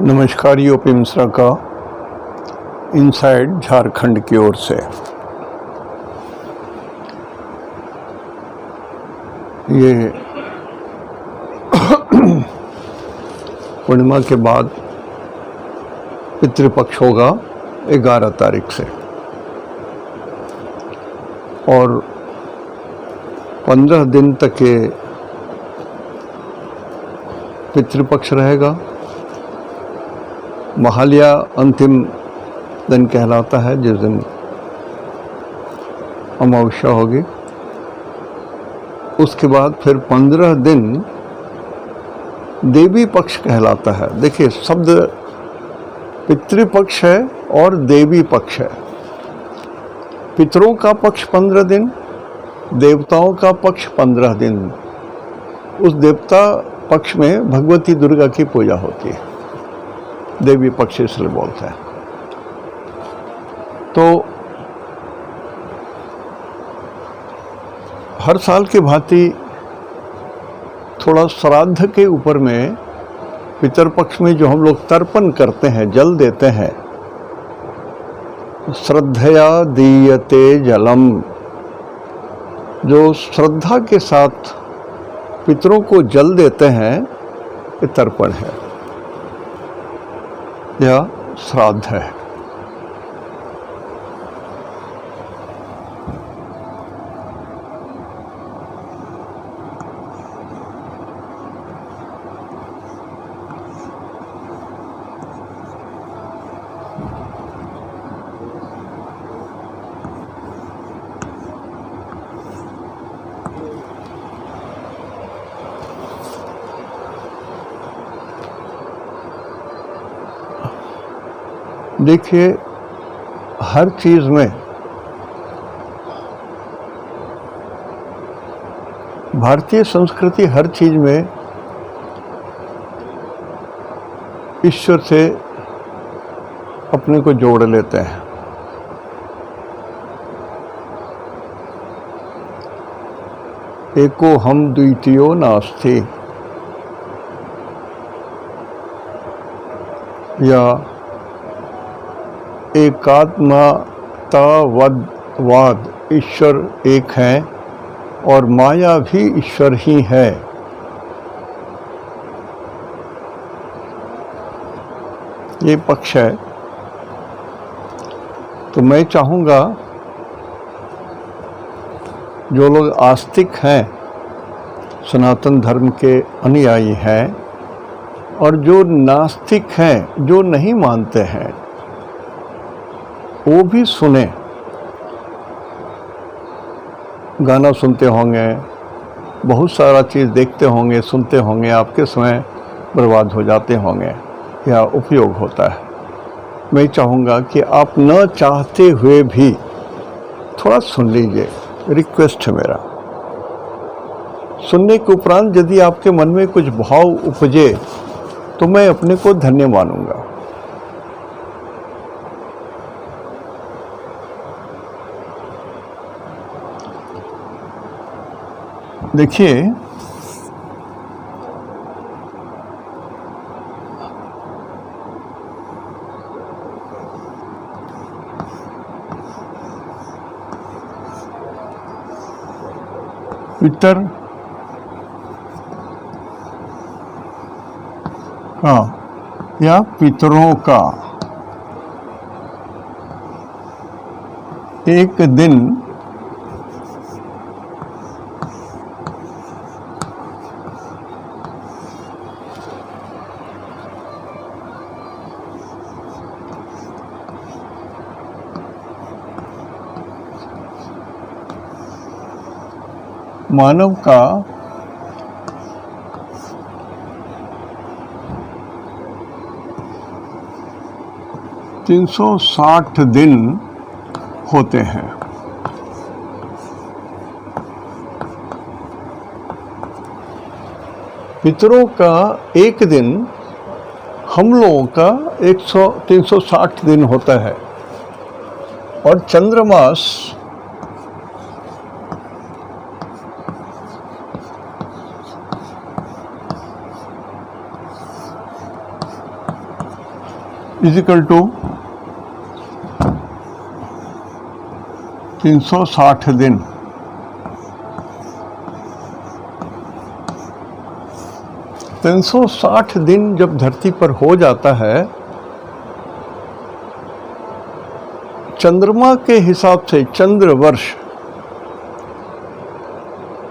नमस्कार। यूपी मिश्रा का इनसाइड झारखंड की ओर से। ये पूर्णिमा के बाद पितृपक्ष होगा 11 तारीख से और 15 दिन तक ये पितृपक्ष रहेगा। महालया अंतिम दिन कहलाता है, जिस दिन अमावस्या होगी। उसके बाद फिर 15 दिन देवी पक्ष कहलाता है। देखिए, शब्द पितृपक्ष है और देवी पक्ष है। पितरों का पक्ष 15 दिन, देवताओं का पक्ष 15 दिन। उस देवता पक्ष में भगवती दुर्गा की पूजा होती है, देवी पक्ष इसलिए बोलते हैं। तो हर साल की भांति थोड़ा श्राद्ध के ऊपर में पितरपक्ष में जो हम लोग तर्पण करते हैं, जल देते हैं, श्रद्धया दीयते जलम, जो श्रद्धा के साथ पितरों को जल देते हैं, ये तर्पण है या श्राद्ध है। देखिए, हर चीज में भारतीय संस्कृति हर चीज में ईश्वर से अपने को जोड़ लेते हैं। एको हम द्वितीयो नास्ति, या एकात्मतावाद, ईश्वर एक है और माया भी ईश्वर ही है। ये पक्ष है। तो मैं चाहूँगा जो लोग आस्तिक हैं, सनातन धर्म के अनुयायी हैं, और जो नास्तिक हैं, जो नहीं मानते हैं, वो भी सुने। गाना सुनते होंगे, बहुत सारा चीज़ देखते होंगे, सुनते होंगे, आपके समय बर्बाद हो जाते होंगे या उपयोग होता है। मैं चाहूँगा कि आप न चाहते हुए भी थोड़ा सुन लीजिए, रिक्वेस्ट है मेरा। सुनने के उपरांत यदि आपके मन में कुछ भाव उपजे तो मैं अपने को धन्य मानूंगा। देखिए, पितर का या पितरों का एक दिन मानव का तीन 360 दिन होते हैं। पितरों का एक दिन हम लोगों का 360 दिन होता है। और चंद्रमास इज इक्वल टू 360 दिन। तो 360 दिन जब धरती पर हो जाता है, चंद्रमा के हिसाब से चंद्र वर्ष,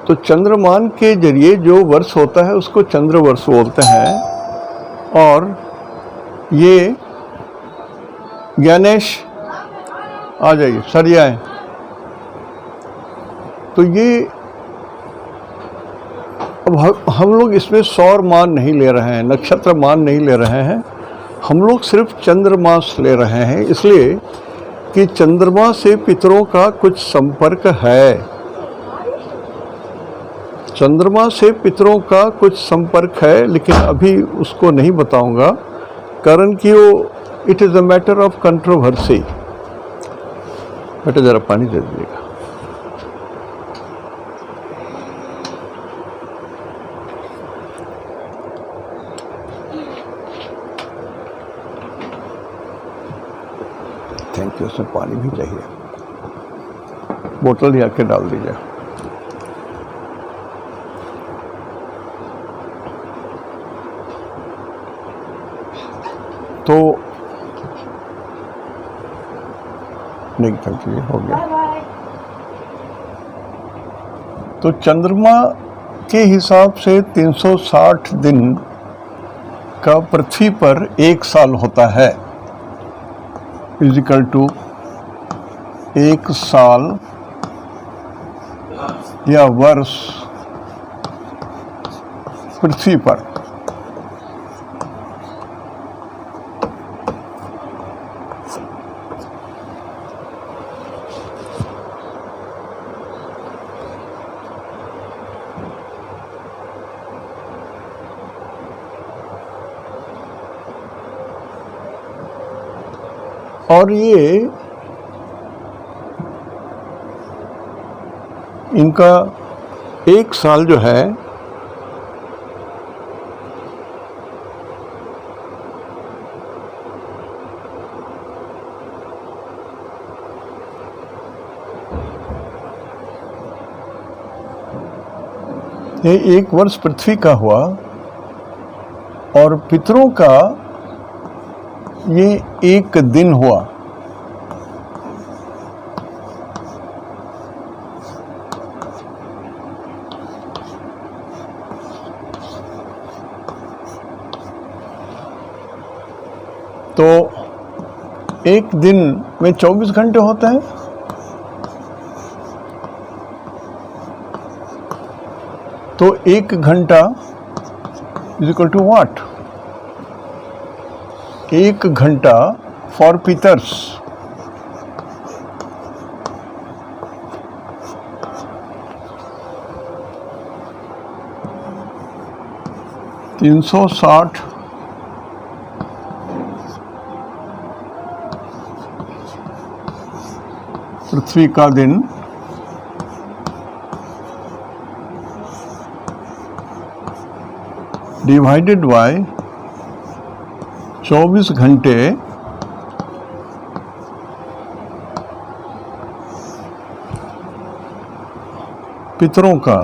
तो चंद्रमान के जरिए जो वर्ष होता है उसको चंद्र वर्ष बोलते हैं। और ये ज्ञानेश आ जाइए, सर ये आए। तो ये अब हम लोग इसमें सौर मान नहीं ले रहे हैं, नक्षत्र मान नहीं ले रहे हैं, हम लोग सिर्फ चंद्रमास ले रहे हैं, इसलिए कि चंद्रमा से पितरों का कुछ संपर्क है। चंद्रमा से पितरों का कुछ संपर्क है, लेकिन अभी उसको नहीं बताऊंगा, कारण कि वो it is a matter of controversy. बेटा जरा पानी दे दीजिएगा। Thank you. उसमें पानी भी चाहिए, बोतल ही आके डाल दीजिए। तो नहीं, थैंक यू, हो गया। तो चंद्रमा के हिसाब से 360 दिन का पृथ्वी पर एक साल होता है, इज इक्वल टू एक साल या वर्ष पृथ्वी पर। और ये इनका एक साल जो है ये एक वर्ष पृथ्वी का हुआ, और पितरों का ये एक दिन हुआ। तो एक दिन में 24 घंटे होते हैं, तो एक घंटा इज इक्वल टू व्हाट? एक घंटा फॉर पितर्स। तीन 360 पृथ्वी का दिन डिवाइडेड बाय 24 घंटे पितरों का।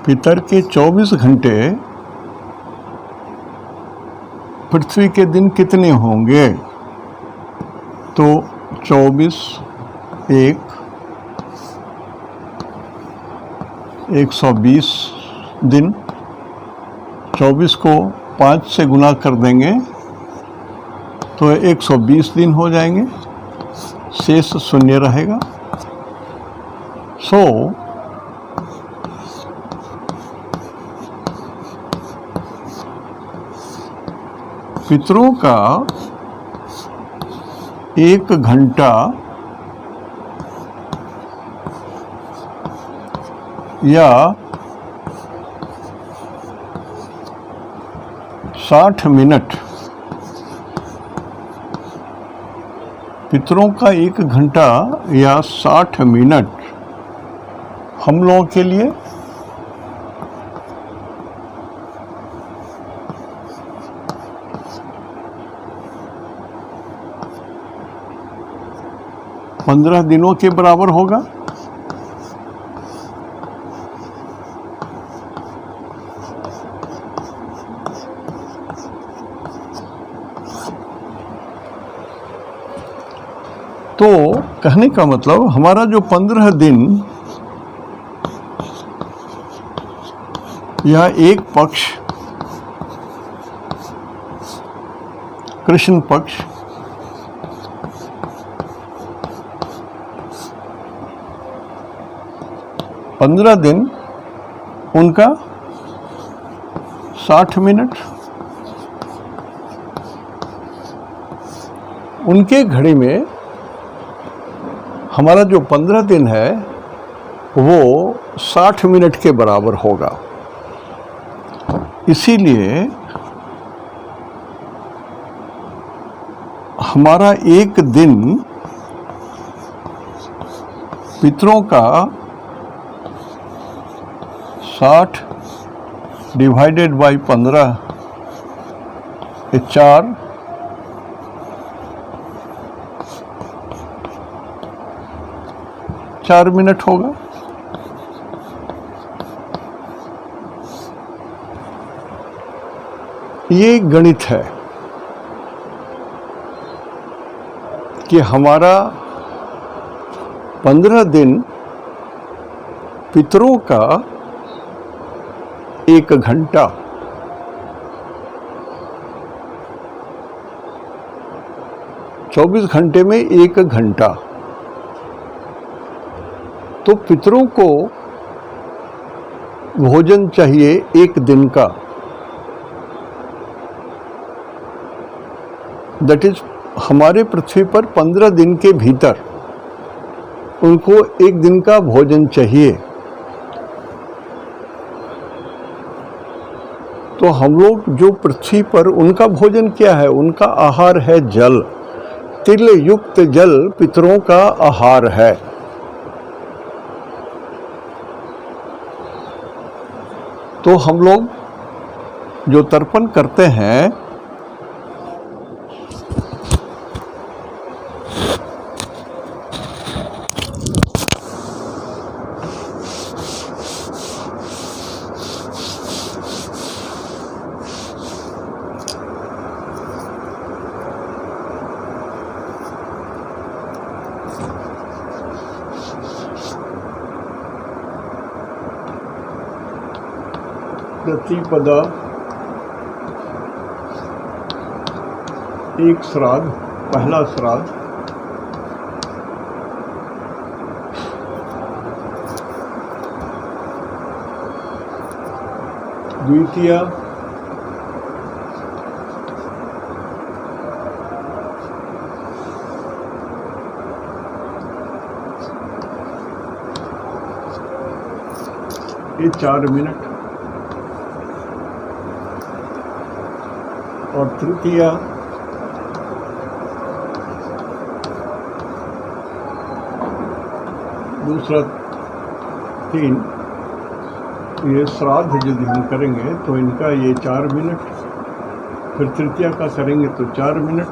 पितर के 24 घंटे पृथ्वी के दिन कितने होंगे? तो 24 120 दिन। 24 को 5 से गुना कर देंगे तो 120 दिन हो जाएंगे, शेष शून्य रहेगा। सो पितरों का एक घंटा या 60 मिनट, पितरों का एक घंटा या 60 मिनट हम लोगों के लिए 15 दिनों के बराबर होगा। तो कहने का मतलब हमारा जो 15 दिन या एक पक्ष कृष्ण पक्ष पंद्रह दिन उनका 60 मिनट, उनके घड़ी में हमारा जो 15 दिन है वो 60 मिनट के बराबर होगा। इसीलिए हमारा एक दिन पितरों का 60 डिवाइडेड बाई 15 4 मिनट होगा। ये गणित है कि हमारा 15 दिन पितरों का 1 घंटा, चौबीस घंटे में 1 घंटा, तो पितरों को भोजन चाहिए 1 दिन का। दैट इज हमारे पृथ्वी पर 15 दिन के भीतर उनको 1 दिन का भोजन चाहिए। तो हम लोग जो पृथ्वी पर उनका भोजन क्या है? उनका आहार है जल। तिल युक्त जल पितरों का आहार है। तो हम लोग जो तर्पण करते हैं प्रतिपदा, एक श्राद्ध, पहला श्राद्ध, द्वितीय, ये 4 मिनट, और तृतीया दूसरा 3। ये श्राद्ध यदि हम करेंगे तो इनका ये 4 मिनट, फिर तृतीया का करेंगे तो 4 मिनट,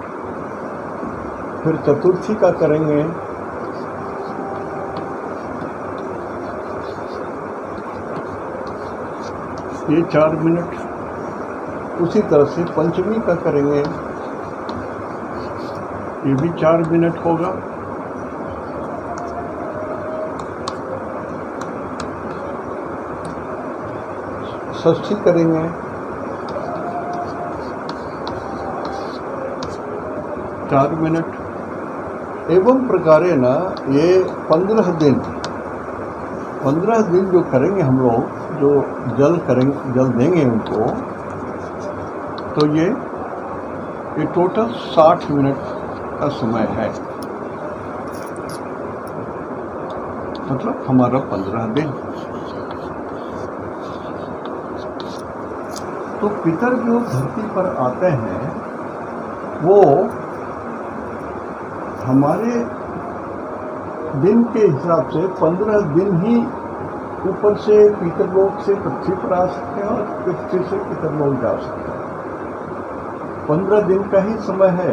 फिर चतुर्थी का करेंगे ये 4 मिनट, उसी तरह से पंचमी का करेंगे, ये भी 4 मिनट होगा। षष्ठी करेंगे, चार मिनट, एवं प्रकारे ना ये 15 दिन जो करेंगे हम लोग, जो जल देंगे उनको, तो ये टोटल 60 मिनट का समय है। मतलब हमारा 15 दिन। तो पितर जो धरती पर आते हैं वो हमारे दिन के हिसाब से 15 दिन ही ऊपर से पितरलोक से पृथ्वी पर आ सकते हैं और पृथ्वी से पितरलोक जा सकते हैं। 15 दिन का ही समय है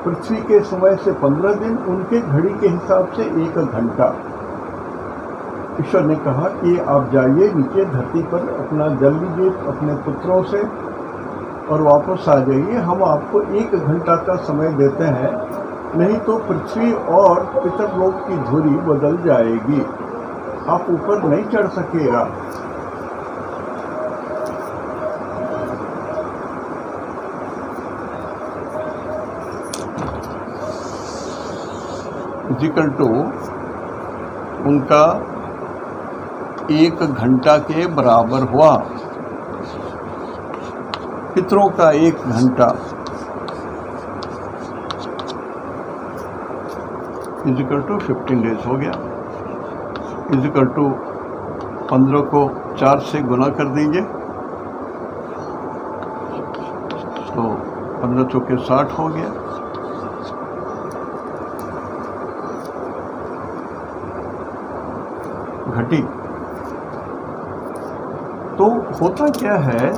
पृथ्वी के समय से 15 दिन, उनके घड़ी के हिसाब से 1 घंटा। ईश्वर ने कहा कि आप जाइए नीचे धरती पर, अपना जल लीजिए अपने पुत्रों से और वापस आ जाइए। हम आपको 1 घंटा का समय देते हैं, नहीं तो पृथ्वी और पितरलोक की धुरी बदल जाएगी, आप ऊपर नहीं चढ़ सकेगा। इक्वल टू उनका 1 घंटा के बराबर हुआ। पितरों का 1 घंटा इक्वल टू 15 डेज हो गया। इक्वल टू 15 को 4 से गुना कर दीजिए तो 15 चौके 60 हो गया। घटी। तो होता क्या है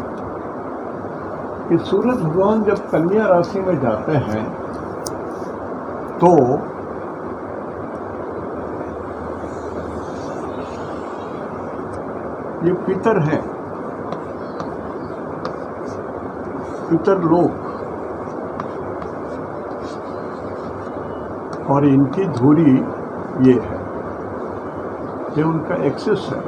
कि सूरज भगवान जब कन्या राशि में जाते हैं तो ये पितर हैं, पितर लोक, और इनकी धुरी ये है, ये उनका एक्सेस है।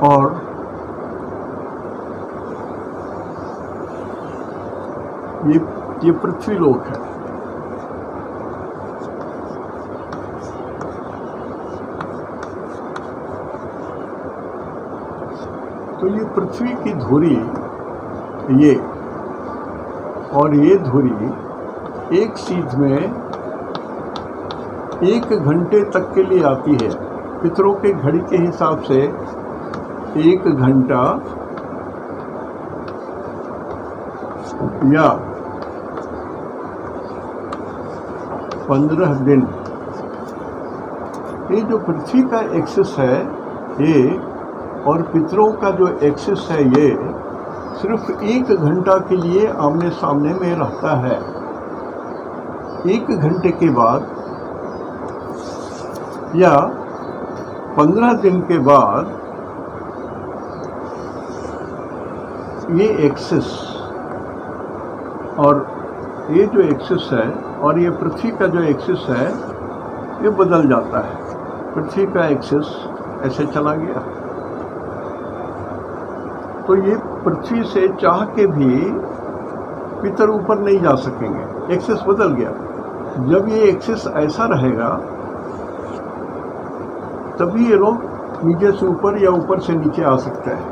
और ये पृथ्वी लोक है। तो ये पृथ्वी की धुरी ये और ये धुरी एक सीध में 1 घंटे तक के लिए आती है। पितरों के घड़ी के हिसाब से 1 घंटा या 15 दिन, ये जो पृथ्वी का एक्सेस है ये और पितरों का जो एक्सेस है ये सिर्फ 1 घंटा के लिए आमने सामने में रहता है। 1 घंटे के बाद या 15 दिन के बाद ये एक्सेस और ये जो एक्सेस है और ये पृथ्वी का जो एक्सेस है ये बदल जाता है। पृथ्वी का एक्सेस ऐसे चला गया तो ये पृथ्वी से चाह के भी पितर ऊपर नहीं जा सकेंगे, एक्सेस बदल गया। जब ये एक्सेस ऐसा रहेगा तभी ये लोग नीचे से ऊपर या ऊपर से नीचे आ सकते हैं।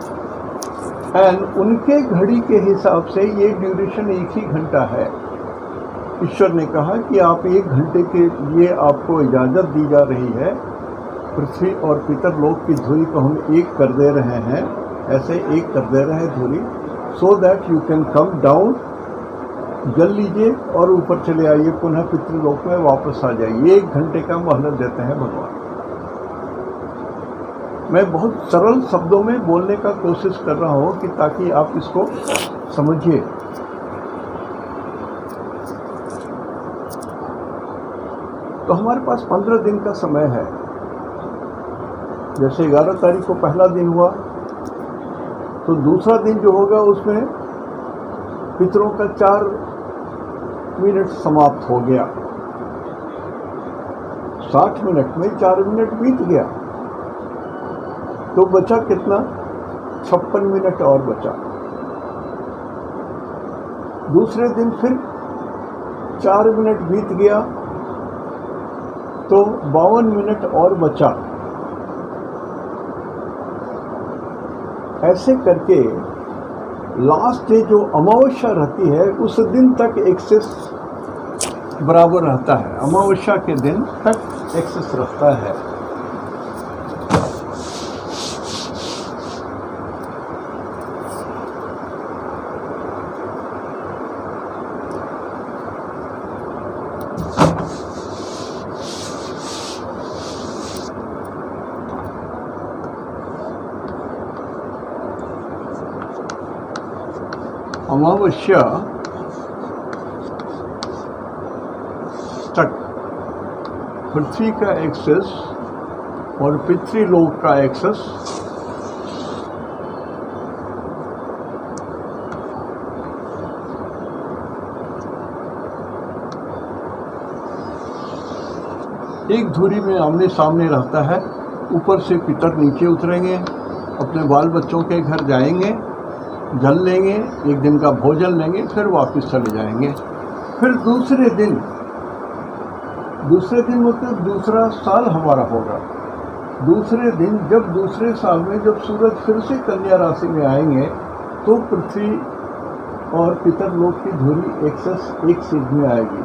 एंड उनके घड़ी के हिसाब से ये ड्यूरेशन 1 ही घंटा है। ईश्वर ने कहा कि आप 1 घंटे के लिए आपको इजाज़त दी जा रही है। पृथ्वी और पितर लोक की धुरी को हम एक कर दे रहे हैं, ऐसे एक कर दे रहे हैं धुरी, so that you can come down, जल लीजिए और ऊपर चले आइए, पुनः पितृलोक में वापस आ जाइए। 1 घंटे का मोहलत देते हैं भगवान। मैं बहुत सरल शब्दों में बोलने का कोशिश कर रहा हूँ कि ताकि आप इसको समझिए। तो हमारे पास 15 दिन का समय है। जैसे 11 तारीख को पहला दिन हुआ तो दूसरा दिन जो होगा उसमें पितरों का 4 मिनट समाप्त हो गया। 60 मिनट में 4 मिनट बीत गया तो बचा कितना? 56 मिनट और बचा। दूसरे दिन फिर 4 मिनट बीत गया तो 52 मिनट और बचा। ऐसे करके लास्ट डे जो अमावस्या रहती है उस दिन तक एक्सेस बराबर रहता है। अमावस्या के दिन तक एक्सेस रहता है। अमावस्या तक पृथ्वी का एक्सेस और पितृलोक का एक्सेस एक धुरी में आमने सामने रहता है। ऊपर से पितर नीचे उतरेंगे, अपने बाल बच्चों के घर जाएंगे, जल लेंगे, एक दिन का भोजन लेंगे, फिर वापस चले जाएंगे। फिर दूसरे दिन मतलब दूसरा साल हमारा होगा। दूसरे दिन जब दूसरे साल में जब सूरज फिर से कन्या राशि में आएंगे तो पृथ्वी और पितरलोक की धुरी एक्सेस एक सीध में आएगी।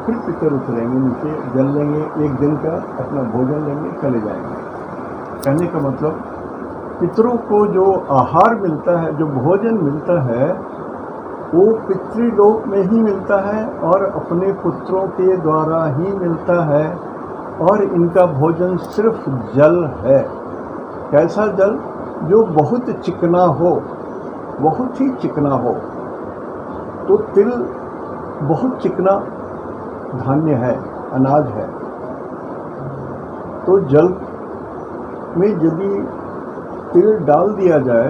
फिर पितर उतरेंगे नीचे, जल लेंगे, एक दिन का अपना भोजन लेंगे, चले जाएंगे। कहने का मतलब पितरों को जो आहार मिलता है, जो भोजन मिलता है, वो पितृलोक में ही मिलता है और अपने पुत्रों के द्वारा ही मिलता है। और इनका भोजन सिर्फ जल है। कैसा जल? जो बहुत चिकना हो, बहुत ही चिकना हो। तो तिल बहुत चिकना धान्य है, अनाज है। तो जल में यदि तिल डाल दिया जाए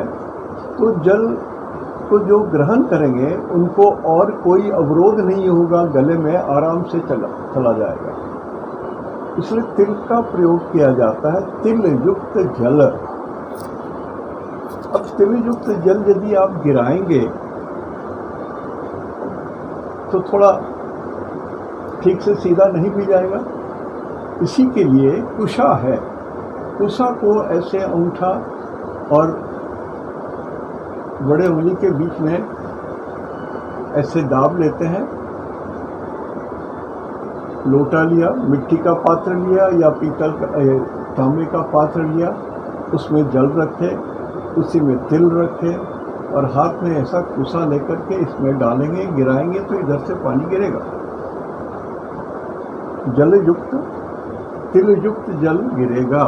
तो जल को जो ग्रहण करेंगे उनको और कोई अवरोध नहीं होगा, गले में आराम से चला जाएगा। इसलिए तिल का प्रयोग किया जाता है, तिल युक्त जल। अब तिल युक्त जल यदि आप गिराएंगे तो थोड़ा ठीक से सीधा नहीं भी जाएगा। इसी के लिए कुशा है। कुशा को ऐसे अंगूठा और बड़े उंगली के बीच में ऐसे दाब लेते हैं। लोटा लिया, मिट्टी का पात्र लिया या पीतल का तांबे का पात्र लिया, उसमें जल रखे, उसी में तिल रखे और हाथ में ऐसा कुशा लेकर के इसमें डालेंगे, गिराएंगे तो इधर से पानी गिरेगा। जल युक्त, तिल युक्त जल गिरेगा।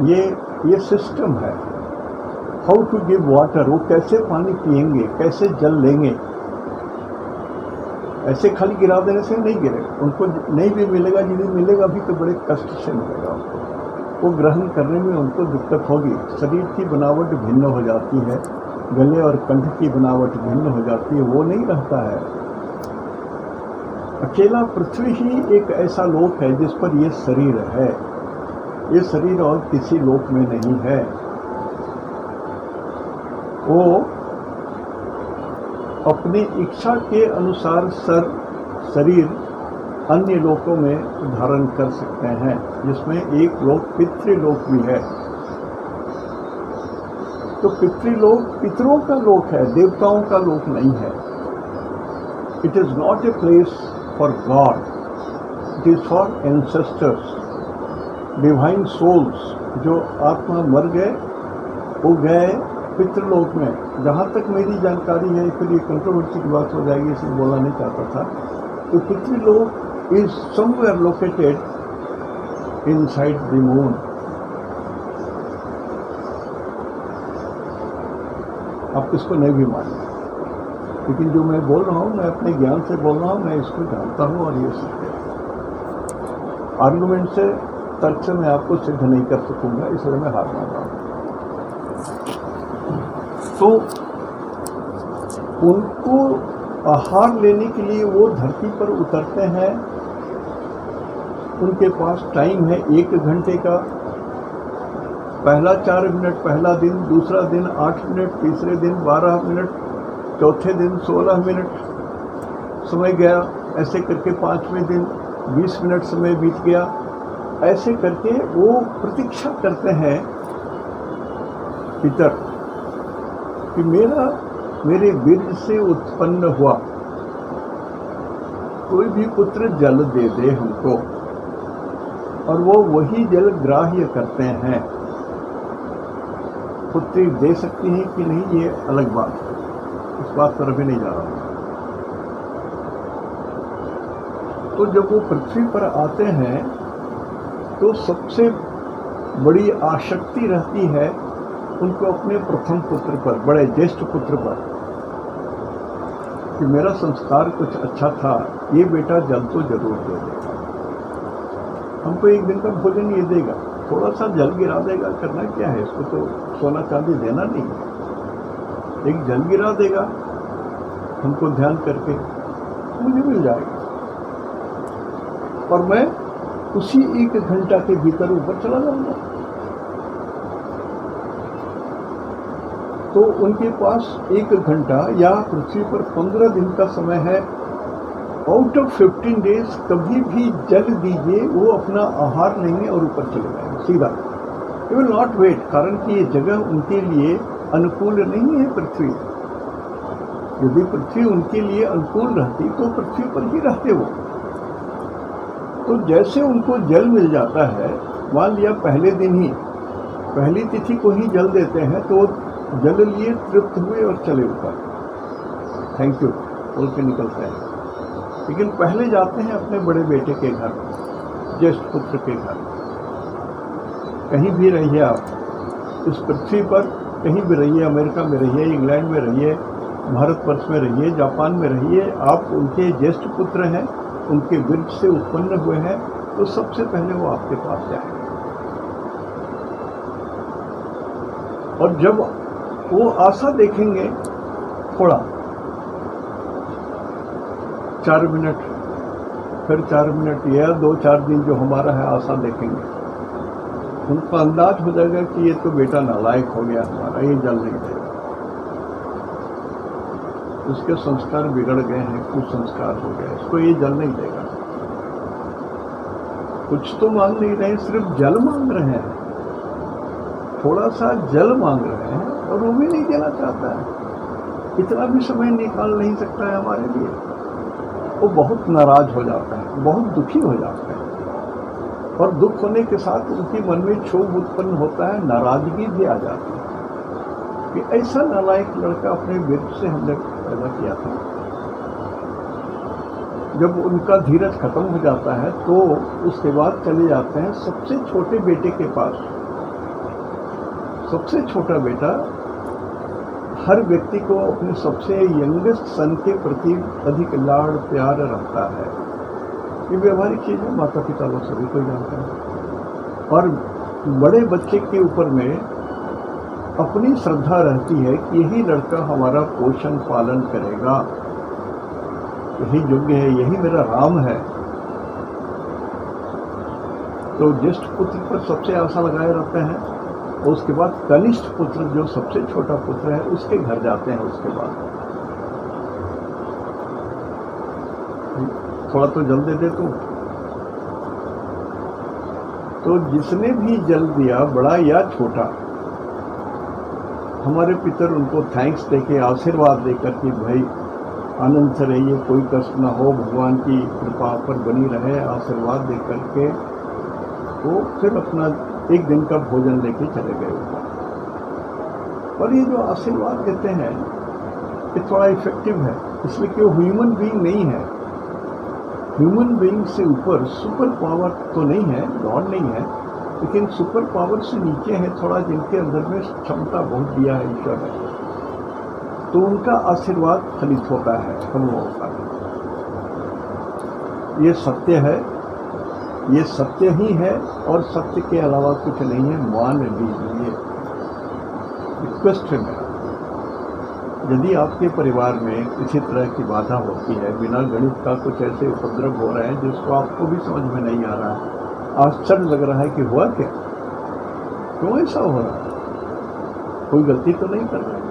ये सिस्टम है। हाउ टू गिव वाटर, वो कैसे पानी पिएंगे, कैसे जल लेंगे। ऐसे खाली गिरा देने से नहीं गिरेगा, उनको नहीं भी मिलेगा, यदि मिलेगा भी तो बड़े कष्ट से मिलेगा उनको। वो ग्रहण करने में उनको दिक्कत होगी। शरीर की बनावट भिन्न हो जाती है, गले और कंठ की बनावट भिन्न हो जाती है, वो नहीं रहता है। अकेला पृथ्वी ही एक ऐसा लोक है जिस पर ये शरीर है। ये शरीर और किसी लोक में नहीं है। वो अपनी इच्छा के अनुसार शरीर अन्य लोकों में धारण कर सकते हैं, जिसमें एक लोक पितृलोक भी है। तो पितृलोक पितरों का लोक है, देवताओं का लोक नहीं है। It is not a place for God, it is for ancestors, divine souls. जो आत्मा मर गए वो गए पितृलोक में। जहाँ तक मेरी जानकारी है, फिर ये कंट्रोवर्सी की बात हो जाएगी, इसलिए बोलना नहीं चाहता था। तो Pitrilok is somewhere located inside the moon. आप इसको नहीं भी मानिए, लेकिन जो मैं बोल रहा हूँ, मैं अपने ज्ञान से बोल रहा हूँ, मैं इसको जानता हूँ और ये सत्य है। आर्गुमेंट से, तर्क से मैं आपको सिद्ध नहीं कर सकूंगा, इसलिए मैं हार मान रहा हूँ। तो उनको आहार लेने के लिए वो धरती पर उतरते हैं। उनके पास टाइम है 1 घंटे का। पहला 4 मिनट पहला दिन, दूसरा दिन 8 मिनट, तीसरे दिन 12 मिनट, चौथे दिन 16 मिनट समय गया। ऐसे करके 5वें दिन 20 मिनट समय बीत गया। ऐसे करके वो प्रतीक्षा करते हैं पितर कि मेरे बीज से उत्पन्न हुआ कोई भी पुत्र जल दे दे हमको, और वो वही जल ग्राह्य करते हैं। पुत्री दे सकती हैं कि नहीं, ये अलग बात है, उस बात पर अभी नहीं जा रहा हूँ। तो जब वो पृथ्वी पर आते हैं तो सबसे बड़ी आसक्ति रहती है उनको अपने प्रथम पुत्र पर, बड़े ज्येष्ठ पुत्र पर, कि मेरा संस्कार कुछ अच्छा था, ये बेटा जल तो जरूर दे देगा, हमको एक दिन का भोजन ये देगा, थोड़ा सा जल गिरा देगा, करना क्या है, इसको तो सोना चांदी देना नहीं है, एक जल गिरा देगा हमको ध्यान करके, मुझे मिल जाएगा और मैं उसी 1 घंटा के भीतर ऊपर चला जाऊंगा। तो उनके पास 1 घंटा या पृथ्वी पर 15 दिन का समय है। आउट ऑफ 15 डेज कभी भी जल दीजिए, वो अपना आहार लेंगे और ऊपर चले जाएंगे सीधा। यू विल नॉट वेट, कारण कि ये जगह उनके लिए अनुकूल नहीं है पृथ्वी। यदि पृथ्वी उनके लिए अनुकूल रहती तो पृथ्वी पर ही रहते वो। तो जैसे उनको जल मिल जाता है, मान लिया पहले दिन ही, पहली तिथि को ही जल देते हैं, तो जल लिए तृप्त हुए और चले ऊपर, थैंक यू बोल के निकलते हैं। लेकिन पहले जाते हैं अपने बड़े बेटे के घर, ज्येष्ठ पुत्र के घर। कहीं भी रहिए आप इस पृथ्वी पर, कहीं भी रहिए, अमेरिका में रहिए, इंग्लैंड में रहिए, भारतवर्ष में रहिए, जापान में रहिए, आप उनके ज्येष्ठ पुत्र हैं, उनके वृक्ष से उत्पन्न हुए हैं, तो सबसे पहले वो आपके पास जाएंगे। और जब वो आशा देखेंगे, थोड़ा 4 मिनट, फिर 4 मिनट या 2-4 दिन जो हमारा है आशा देखेंगे, उनको अंदाज हो जाएगा कि ये तो बेटा नालायक हो गया हमारा, ये जल नहीं देगा, उसके संस्कार बिगड़ गए हैं, कुसंस्कार हो गए, इसको ये जल नहीं देगा। कुछ तो मांग नहीं रहे, सिर्फ जल मांग रहे हैं, थोड़ा सा जल मांग रहे हैं और वो भी नहीं देना चाहता है, इतना भी समय निकाल नहीं सकता है हमारे लिए। वो बहुत नाराज हो जाता है, बहुत दुखी हो जाता है, और दुख होने के साथ उनके मन में क्षोभ उत्पन्न होता है, नाराजगी भी आ जाती है कि ऐसा नालायक लड़का अपने वृक्ष से हमने पैदा किया था। जब उनका धीरज खत्म हो जाता है तो उसके बाद चले जाते हैं सबसे छोटे बेटे के पास। सबसे छोटा बेटा हर व्यक्ति को अपने सबसे यंगेस्ट सन के प्रति अधिक लाड़ प्यार रखता है। ये व्यवहारिक चीज़ है, माता पिता लोग सभी को जानते हैं। और बड़े बच्चे के ऊपर में अपनी श्रद्धा रहती है कि यही लड़का हमारा पोषण पालन करेगा, यही योग्य है, यही मेरा राम है। तो ज्येष्ठ पुत्र पर सबसे आशा लगाए रहते हैं, और उसके बाद कनिष्ठ पुत्र जो सबसे छोटा पुत्र है उसके घर जाते हैं। उसके बाद थोड़ा तो जल दे दे तो जिसने भी जल दिया, बड़ा या छोटा, हमारे पितर उनको थैंक्स देके, आशीर्वाद देकर कि भाई आनंद से रहिए, कोई कष्ट ना हो, भगवान की कृपा पर बनी रहे, आशीर्वाद दे करके वो फिर अपना 1 दिन का भोजन लेके चले गए ऊपर। और ये जो आशीर्वाद देते हैं ये थोड़ा इफेक्टिव है, इसलिए कि वो ह्यूमन बीइंग नहीं है। ह्यूमन बीइंग से ऊपर सुपर पावर तो नहीं है, गॉड नहीं है, लेकिन सुपर पावर से नीचे है थोड़ा, जिनके अंदर में क्षमता बहुत दिया है ईश्वर ने, तो उनका आशीर्वाद फलित होता है हम लोगों का। ये सत्य है, ये सत्य ही है और सत्य के अलावा कुछ नहीं है, मान लीजिए। रिक्वेस्ट है मेरा, यदि आपके परिवार में किसी तरह की बाधा होती है, बिना गणित का कुछ ऐसे उपद्रव हो रहे हैं जिसको आपको भी समझ में नहीं आ रहा है, आश्चर्य लग रहा है कि हुआ क्या, क्यों ऐसा हो रहा है, कोई गलती तो नहीं कर रहे,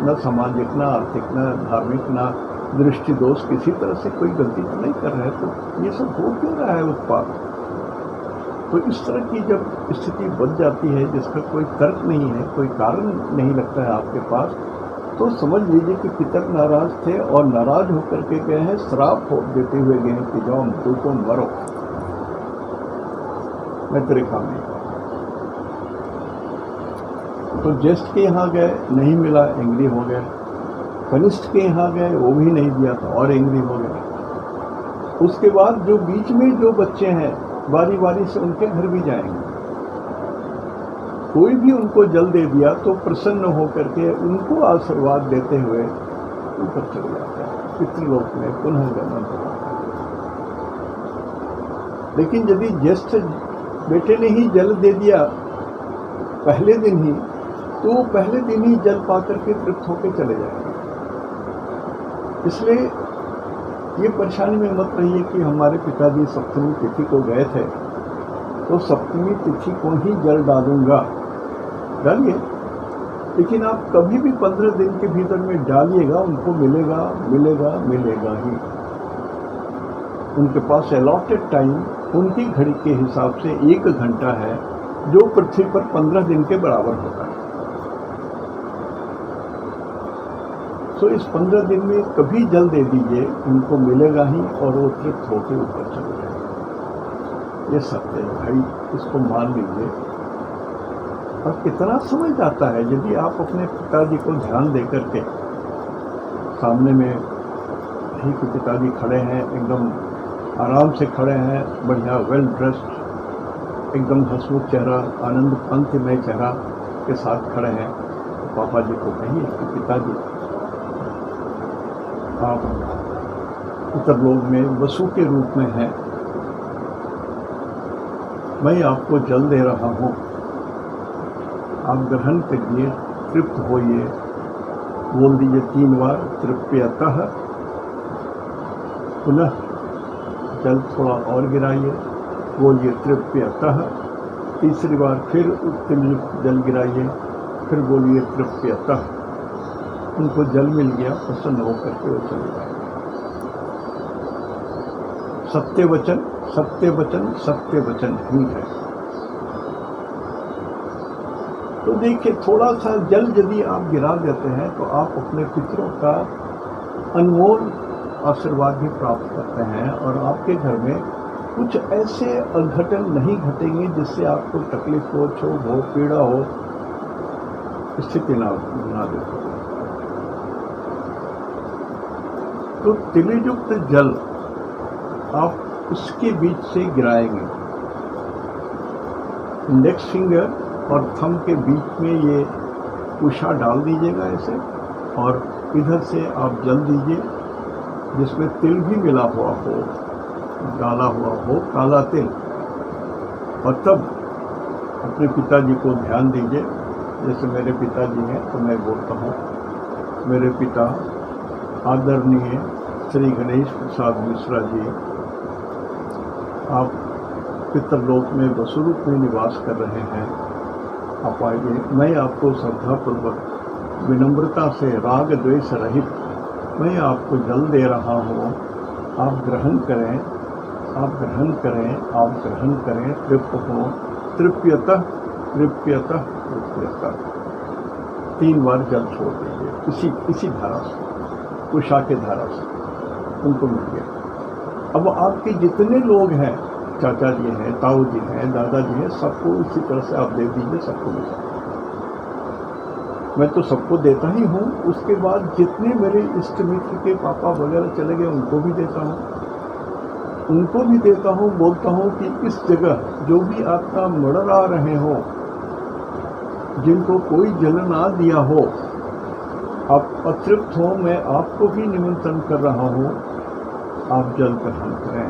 न सामाजिक, न आर्थिक, न धार्मिक, न दृष्टि दोष, किसी तरह से कोई गलती तो नहीं कर रहे, तो ये सब हो क्यों रहा है उत्पाद। तो इस तरह की जब स्थिति बन जाती है जिसका कोई तर्क नहीं है, कोई कारण नहीं लगता है आपके पास, तो समझ लीजिए कि पितर नाराज थे और नाराज होकर के गए हैं, श्राप हो देते हुए गए हैं कि जाओ तुमको मरो, मैं तेरे काम नहीं। तो ज्येष्ठ के यहाँ गए, नहीं मिला, एंग्री हो गए। कनिष्ठ के यहाँ गए, वो भी नहीं दिया था और एंग्री हो गए। उसके बाद जो बीच में जो बच्चे हैं, बारी बारी से उनके घर भी जाएंगे। कोई भी उनको जल दे दिया तो प्रसन्न होकर के उनको आशीर्वाद देते हुए ऊपर चले जाता है, पितृलोक में पुनः गमन होता है। लेकिन यदि ज्येष्ठ बेटे ने ही जल दे दिया पहले दिन ही, तो वो पहले दिन ही जल पा करके तृप्त होकर चले जाएंगे। इसलिए ये परेशानी में मत रहिए कि हमारे पिताजी सप्तमी तिथि को गए थे तो सप्तमी तिथि को ही जल डालूंगा। डालिए, लेकिन आप कभी भी 15 दिन के भीतर में डालिएगा, उनको मिलेगा मिलेगा मिलेगा ही। उनके पास अलॉटेड टाइम उनकी घड़ी के हिसाब से 1 घंटा है, जो पृथ्वी पर 15 दिन के बराबर होता है। तो इस 15 दिन में कभी जल दे दीजिए, उनको मिलेगा ही और वो तृप्त होकर ऊपर चले जाएंगे। ये सत्य है भाई, इसको मान लीजिए। और कितना समय जाता है यदि आप अपने पिताजी को ध्यान दे करके, सामने में ही कि पिताजी खड़े हैं, एकदम आराम से खड़े हैं, बढ़िया वेल ड्रेस्ड, एकदम हंसमुख चेहरा, आनंद पंथमय चेहरा के साथ खड़े हैं, तो पापा जी को कहिए कि पिताजी आप पितरलोक में वसु के रूप में हैं, मैं आपको जल दे रहा हूँ, आप ग्रहण करिए, तृप्त होइए। बोल दीजिए 3 बार, तृप्यतः। पुनः जल थोड़ा और गिराइए, बोलिए तृप्यतः। तीसरी बार फिर तिलयुक्त जल गिराइए, फिर बोलिए तृप्यतः। उनको जल मिल गया, प्रसन्न होकर के वो चले जाएंगे। सत्य वचन सत्य वचन सत्य वचन ही है। तो देखिए, थोड़ा सा जल यदि आप गिरा देते हैं तो आप अपने पितरों का अनमोल आशीर्वाद भी प्राप्त करते हैं, और आपके घर में कुछ ऐसे अघटन नहीं घटेंगे जिससे आपको तकलीफ हो, क्षोभ हो, पीड़ा हो, स्थिति ना दे। तो तिलयुक्त जल आप उसके बीच से गिराएंगे। इंडेक्स फिंगर और थंब के बीच में ये कुशा डाल दीजिएगा ऐसे, और इधर से आप जल दीजिए जिसमें तिल भी मिला हुआ हो, डाला हुआ हो, काला तिल। और तब अपने पिताजी को ध्यान दीजिए। जैसे मेरे पिताजी हैं तो मैं बोलता हूँ, मेरे पिता आदरणीय श्री गणेश प्रसाद मिश्रा जी, आप पितरलोक में वसु रूप में निवास कर रहे हैं, आप आइए। मैं आपको श्रद्धापूर्वक विनम्रता से राग द्वेष रहित मैं आपको जल दे रहा हूँ, आप ग्रहण करें, आप ग्रहण करें, आप ग्रहण करें, तृप्त हो। तृप्यतः तृप्यतः तृप्यतः 3 बार जल छोड़ दीजिए इसी धारा से, कुशा के धारा से। उनको मिल गया। अब आपके जितने लोग हैं, चाचा जी हैं, ताऊ जी हैं, दादाजी हैं, सबको इसी तरह से आप दे दीजिए, सबको मिल जाए। मैं तो सबको देता ही हूँ, उसके बाद जितने मेरे इष्ट मित्र के पापा वगैरह चले गए उनको भी देता हूँ, उनको भी देता हूँ। बोलता हूँ कि इस जगह जो भी आपका मर्डर आ रहे हो, जिनको कोई जल ना दिया हो, आप अतृप्त हो, मैं आपको भी निमंत्रण कर रहा हूँ, आप जल ग्रहण करें।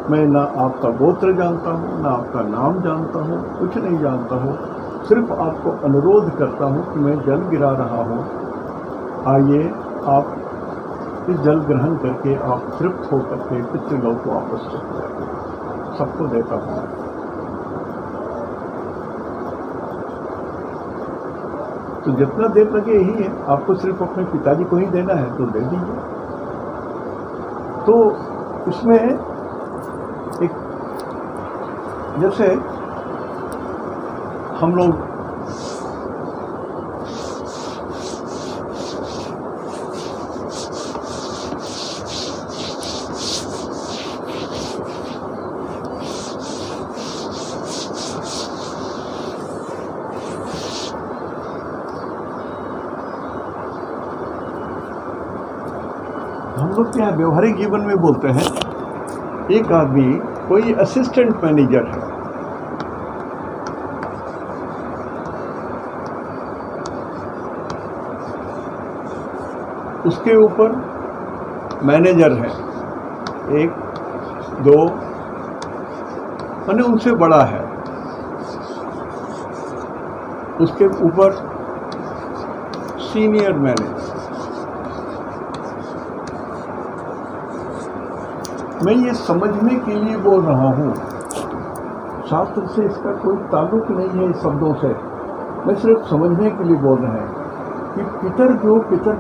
मैं ना आपका गोत्र जानता हूँ, ना आपका नाम जानता हूँ, कुछ नहीं जानता हूँ, सिर्फ आपको अनुरोध करता हूँ कि मैं जल गिरा रहा हूँ, आइए आप इस जल ग्रहण करके आप तृप्त होकर के पितृलोक को वापस चले जाइए। सबको देता हूँ। तो जितना देर लगे यही है, आपको सिर्फ अपने पिताजी को ही देना है तो दे दीजिए। तो इसमें एक, जैसे हम लोग क्या व्यवहारिक जीवन में बोलते हैं, एक आदमी कोई असिस्टेंट मैनेजर है, उसके ऊपर मैनेजर है, 1 2 माने उनसे बड़ा है, उसके ऊपर सीनियर मैनेजर। मैं ये समझने के लिए बोल रहा हूँ, शास्त्र से इसका कोई ताल्लुक नहीं है इस शब्दों से, मैं सिर्फ समझने के लिए बोल रहे हैं कि पितर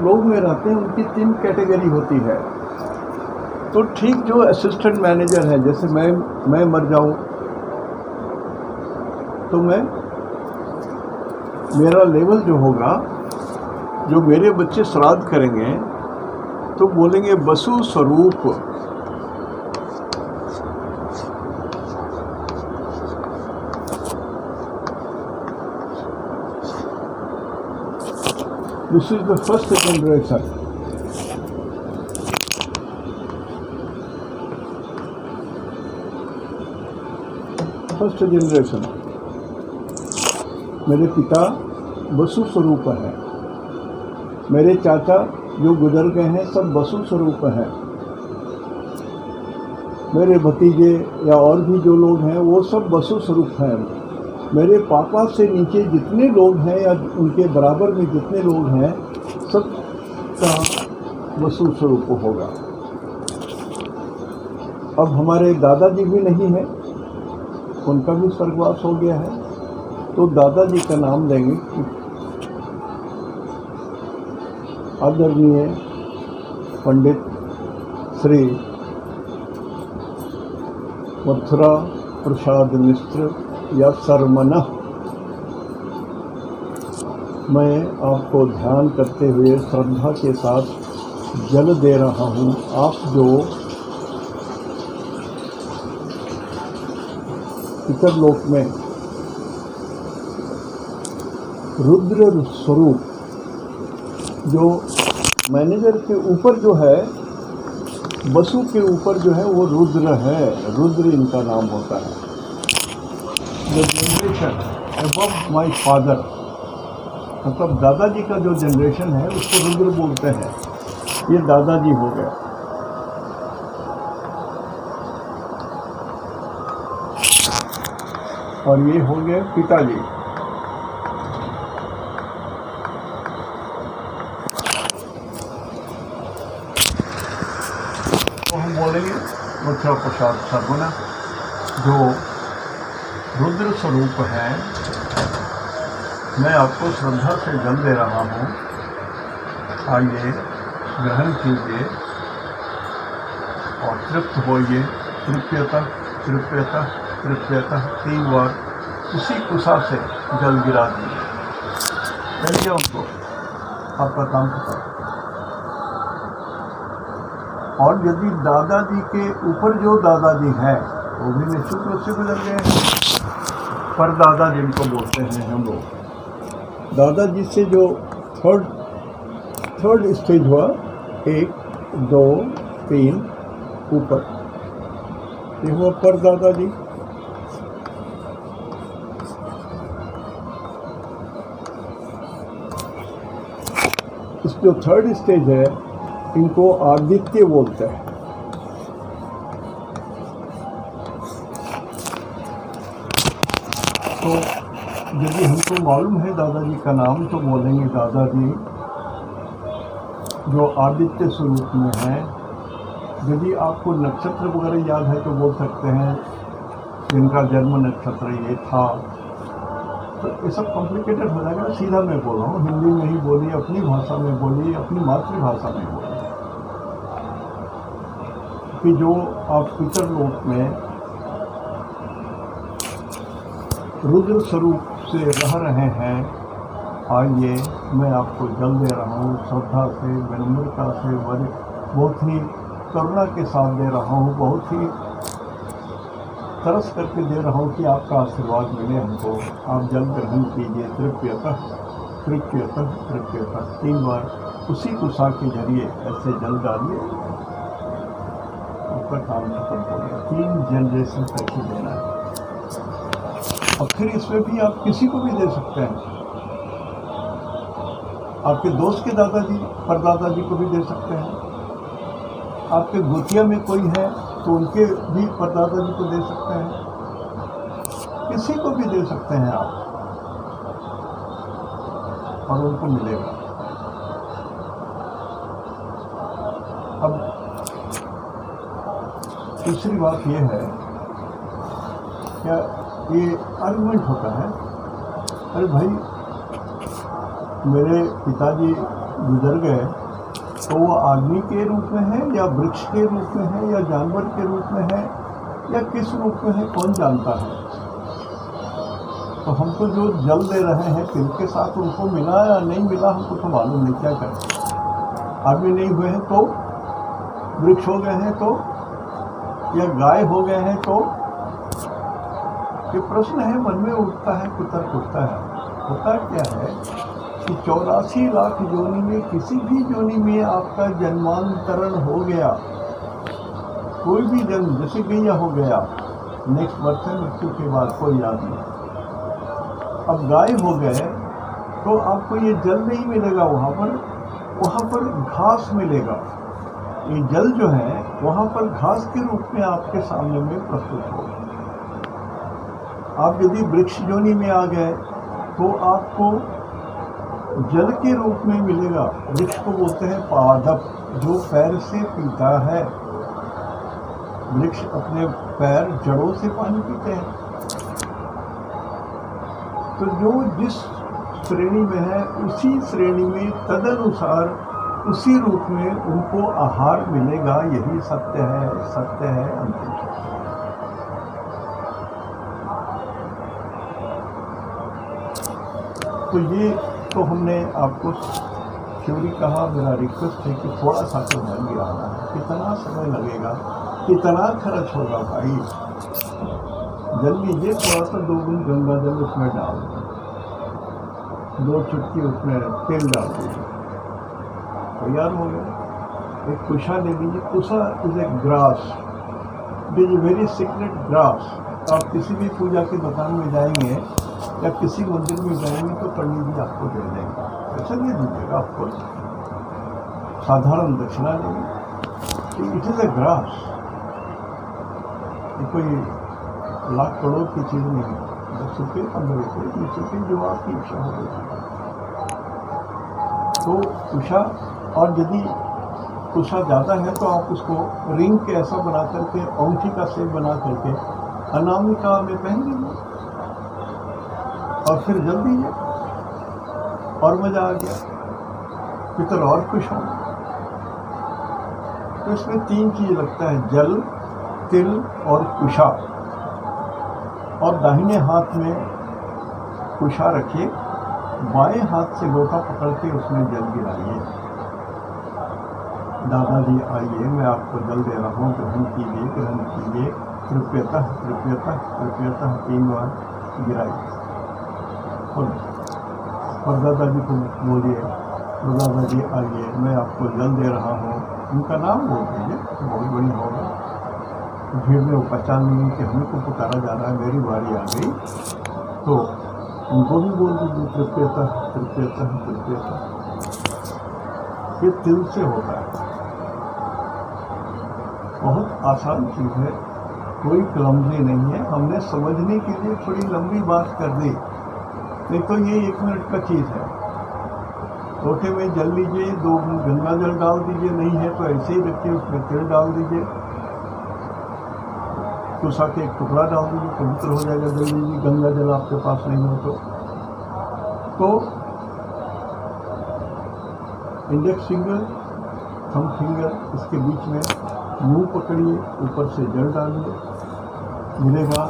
लोग में रहते हैं उनकी 3 कैटेगरी होती है। तो ठीक जो असिस्टेंट मैनेजर है, जैसे मैं मर जाऊँ तो मेरा लेवल जो होगा, जो मेरे बच्चे श्राद्ध करेंगे तो बोलेंगे बसु स्वरूप। This is the first generation. First generation मेरे पिता बसु स्वरूप हैं, मेरे चाचा जो गुजर गए हैं सब बसु स्वरूप हैं, मेरे भतीजे या और भी जो लोग हैं वो सब बसु स्वरूप हैं। मेरे पापा से नीचे जितने लोग हैं या उनके बराबर में जितने लोग हैं सब का वसु स्वरूप होगा। अब हमारे दादाजी भी नहीं हैं, उनका भी स्वर्गवास हो गया है, तो दादाजी का नाम देंगे आदरणीय पंडित श्री मथुरा प्रसाद मिश्र या सरमना। मैं आपको ध्यान करते हुए श्रद्धा के साथ जल दे रहा हूँ। आप जो पितरलोक में रुद्र स्वरूप, जो मैनेजर के ऊपर जो है, बसु के ऊपर जो है वो रुद्र है, रुद्र इनका नाम होता है। The generation above my father, मतलब दादाजी का जो जनरेशन है उसको रुद्र बोलते हैं। ये दादाजी हो गया। और ये हो गए पिताजी। तो हम बोलेंगे मथुरा प्रसाद सरगुना, जो रुद्र स्वरूप है। मैं आपको श्रद्धा से जल दे रहा हूँ, आइए ग्रहण कीजिए और तृप्त होइए। तृप्यतः तृप्यतः तृप्यतः 3 बार उसी कुशा से जल गिरा दीजिए। कहिए उनको, आपका काम खत्म। और यदि दादाजी के ऊपर जो दादाजी हैं वो भी निश्चित रूप से गुजर गए हैं, पर दादा जिनको बोलते हैं हम लोग, दादाजी से जो थर्ड स्टेज हुआ, 1 2 3 ऊपर, ये हुआ पर दादाजी। इस जो 3rd स्टेज है इनको आदित्य बोलते हैं। तो यदि हमको मालूम है दादाजी का नाम, तो बोलेंगे दादाजी जो आदित्य स्वरूप में है। यदि आपको नक्षत्र वगैरह याद है तो बोल सकते हैं जिनका जन्म नक्षत्र ये था। तो ये सब कॉम्प्लिकेटेड हो जाएगा, सीधा मैं बोल रहा हूँ, हिंदी में ही बोलिए, अपनी भाषा में बोलिए, अपनी मातृभाषा में बोलिए। कि जो आप पितरलोक में रुद्र स्वरूप से रह रहे हैं, आइए मैं आपको जल दे रहा हूँ, श्रद्धा से, विनम्रता से, बहुत ही करुणा के साथ दे रहा हूँ, बहुत ही तरस करके दे रहा हूँ कि आपका आशीर्वाद मिले हमको। आप जल ग्रहण कीजिए। तृप्यतः तृप्यतः तृप्यतः 3 बार उसी कुशा के जरिए ऐसे जल डालिए, आपका काम खत्म हो गया। 3 जनरेशन तक ही देना है। और फिर इसमें भी आप किसी को भी दे सकते हैं। आपके दोस्त के दादाजी परदादाजी को भी दे सकते हैं। आपके गोतिया में कोई है तो उनके भी परदादाजी को दे सकते हैं। किसी को भी दे सकते हैं आप, और उनको मिलेगा। अब तीसरी बात यह है, क्या ये आर्गुमेंट होता है, अरे भाई मेरे पिताजी गुजर गए तो वो आदमी के रूप में है या वृक्ष के रूप में है या जानवर के रूप में है या किस रूप में है, कौन जानता है। तो हमको जो जल दे रहे हैं तिल के साथ उनको मिला या नहीं मिला हमको तो मालूम नहीं, क्या करें। आदमी नहीं हुए हैं तो, वृक्ष हो गए हैं तो, या गाय हो गए हैं तो, ये प्रश्न है मन में उठता है, कुतर्क उठता है। होता क्या है कि 84 लाख योनि में किसी भी योनि में आपका जन्मांतरण हो गया, कोई भी जन्म, जैसे गैया हो गया, नेक्स्ट बर्थ है मृत्यु के बाद कोई याद नहीं। अब गाय हो गए तो आपको ये जल नहीं मिलेगा, वहाँ पर घास मिलेगा। ये जल जो है वहाँ पर घास के रूप में आपके सामने में प्रस्तुत होगा। आप यदि वृक्ष योनि में आ गए तो आपको जल के रूप में मिलेगा। वृक्ष को बोलते हैं पादप, जो पैर से पीता है। वृक्ष अपने पैर जड़ों से पानी पीते हैं। तो जो जिस श्रेणी में है उसी श्रेणी में तदनुसार उसी रूप में उनको आहार मिलेगा। यही सत्य है, सत्य है, अंतिम सत्य। तो ये तो हमने आपको थ्योरी कहा। मेरा रिक्वेस्ट है कि थोड़ा सा तो ध्यान भी आना है। कितना समय लगेगा, कितना खर्च होगा भाई, जल लीजिए, थोड़ा सा 2 बूंद गंगा जल उसमें डाल दीजिए, 2 चुटकी उसमें तेल डाल दीजिए, तैयार हो गया। एक कुशा ले लीजिए। Kusha is a grass, it is a very secret grass. आप किसी भी पूजा की दुकान में जाएंगे या किसी मंदिर में जाएंगे तो पंडित जी आपको दे देंगे, ऐसा दे दीजिएगा आपको, साधारण दक्षिणा लेंगे। इट इज ए ग्रास, ये कोई लाख करोड़ की चीज़ नहीं है। 10 रुपये, 15 रुपये, 20 रुपये, जो आपकी इच्छा हो गई। तो कुशा, और यदि कुशा ज़्यादा है तो आप उसको रिंग के ऐसा बना करके, अंगूठी का शेप बना करके अनामिका में पहन लीजिए और फिर जल दीजिए, और मज़ा आ गया, फिर और खुश होंगे। तो इसमें 3 चीज़ लगता है, जल, तिल और कुशा। और दाहिने हाथ में कुशा रखिए, बाएं हाथ से लोटा पकड़ के उसमें जल गिराइए। दादाजी आइए, मैं आपको जल दे रहा हूँ, ग्रहण कीजिए, ग्रहण कीजिए, कृपयतः कृपयतः कृपयतः 3 बार गिराइए। और दादाजी को बोलिए, दादाजी आइए, मैं आपको जल दे रहा हूँ, उनका नाम बोल दीजिए, बहुत बढ़िया होगा। भीड़ में वो पहचान नहीं कि हमें को पुकारा जा रहा है, मेरी बारी आ गई, तो उनको भी बोल दीजिए कृपयतः कृपयतः कृपयतः। ये तिल से होता है, बहुत आसान चीज़ है, कोई क्लमजी नहीं है। हमने समझने के लिए थोड़ी लंबी बात कर दी, नहीं तो ये 1 मिनट का चीज़ है। लोटे में जल लीजिए, 2 गंगा जल डाल दीजिए, नहीं है तो ऐसे ही रखिए, उसमें तिल डाल दीजिए, कुशा के एक टुकड़ा डाल दीजिए, पवित्र हो जाएगा। जल लीजिए, गंगा जल आपके पास नहीं हो तो इंडेक्स फिंगर, थंब फिंगर, इसके बीच में मुंह पकड़िए, ऊपर से जल डालिए, मिलेगा।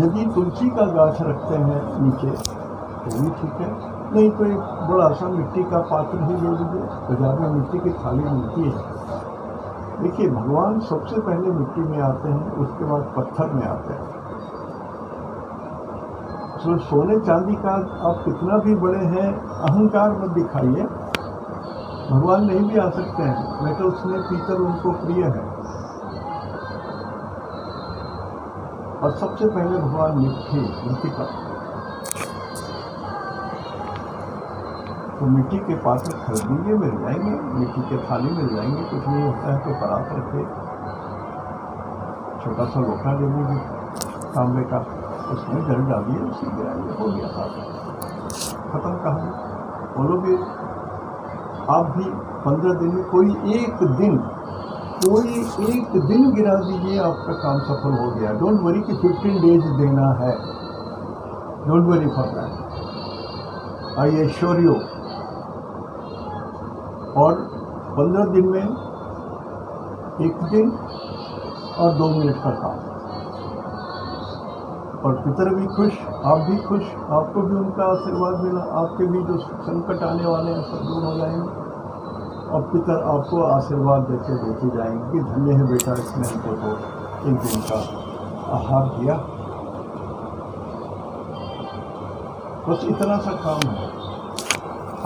यदि तुलसी का गाछ रखते हैं नीचे तो भी ठीक है, नहीं तो एक बड़ा सा मिट्टी का पात्र ही ले लीजिए, बाजार में मिट्टी की थाली मिलती है। देखिए, भगवान सबसे पहले मिट्टी में आते हैं, उसके बाद पत्थर में आते हैं। तो सोने चांदी का आप कितना भी बड़े हैं, अहंकार मत दिखाइए, भगवान नहीं भी आ सकते हैं, मेटल में पीतल उनको प्रिय है। और सबसे पहले भगवान मिट्टी का। तो मिट्टी के पात्र खरीद लीजिए, मिल जाएंगे, मिट्टी के थाली मिल जाएंगे, कुछ नहीं होता है तो परात रखे, छोटा सा लोटा ले लीजिए तांबे का, उसमें जल डालिए, उसी गिराइए, हो गया साथ, खत्म कहानी। बोलोगे आप भी 15 दिन में कोई एक दिन गिरा दीजिए, आपका काम सफल हो गया। डोंट वरी कि 15 डेज देना है, don't worry for that, I assure you. और 15 दिन में 1 दिन और 2 मिनट का काम, और पितर भी खुश, आप भी खुश, आपको भी उनका आशीर्वाद मिला, आपके भी जो संकट आने वाले हैं सब दूर हो जाएंगे, और पितर आपको आशीर्वाद देते जाएंगे कि धन्य है बेटा, इसने हमको तो 1 दिन का आहार दिया। बस इतना सा काम है।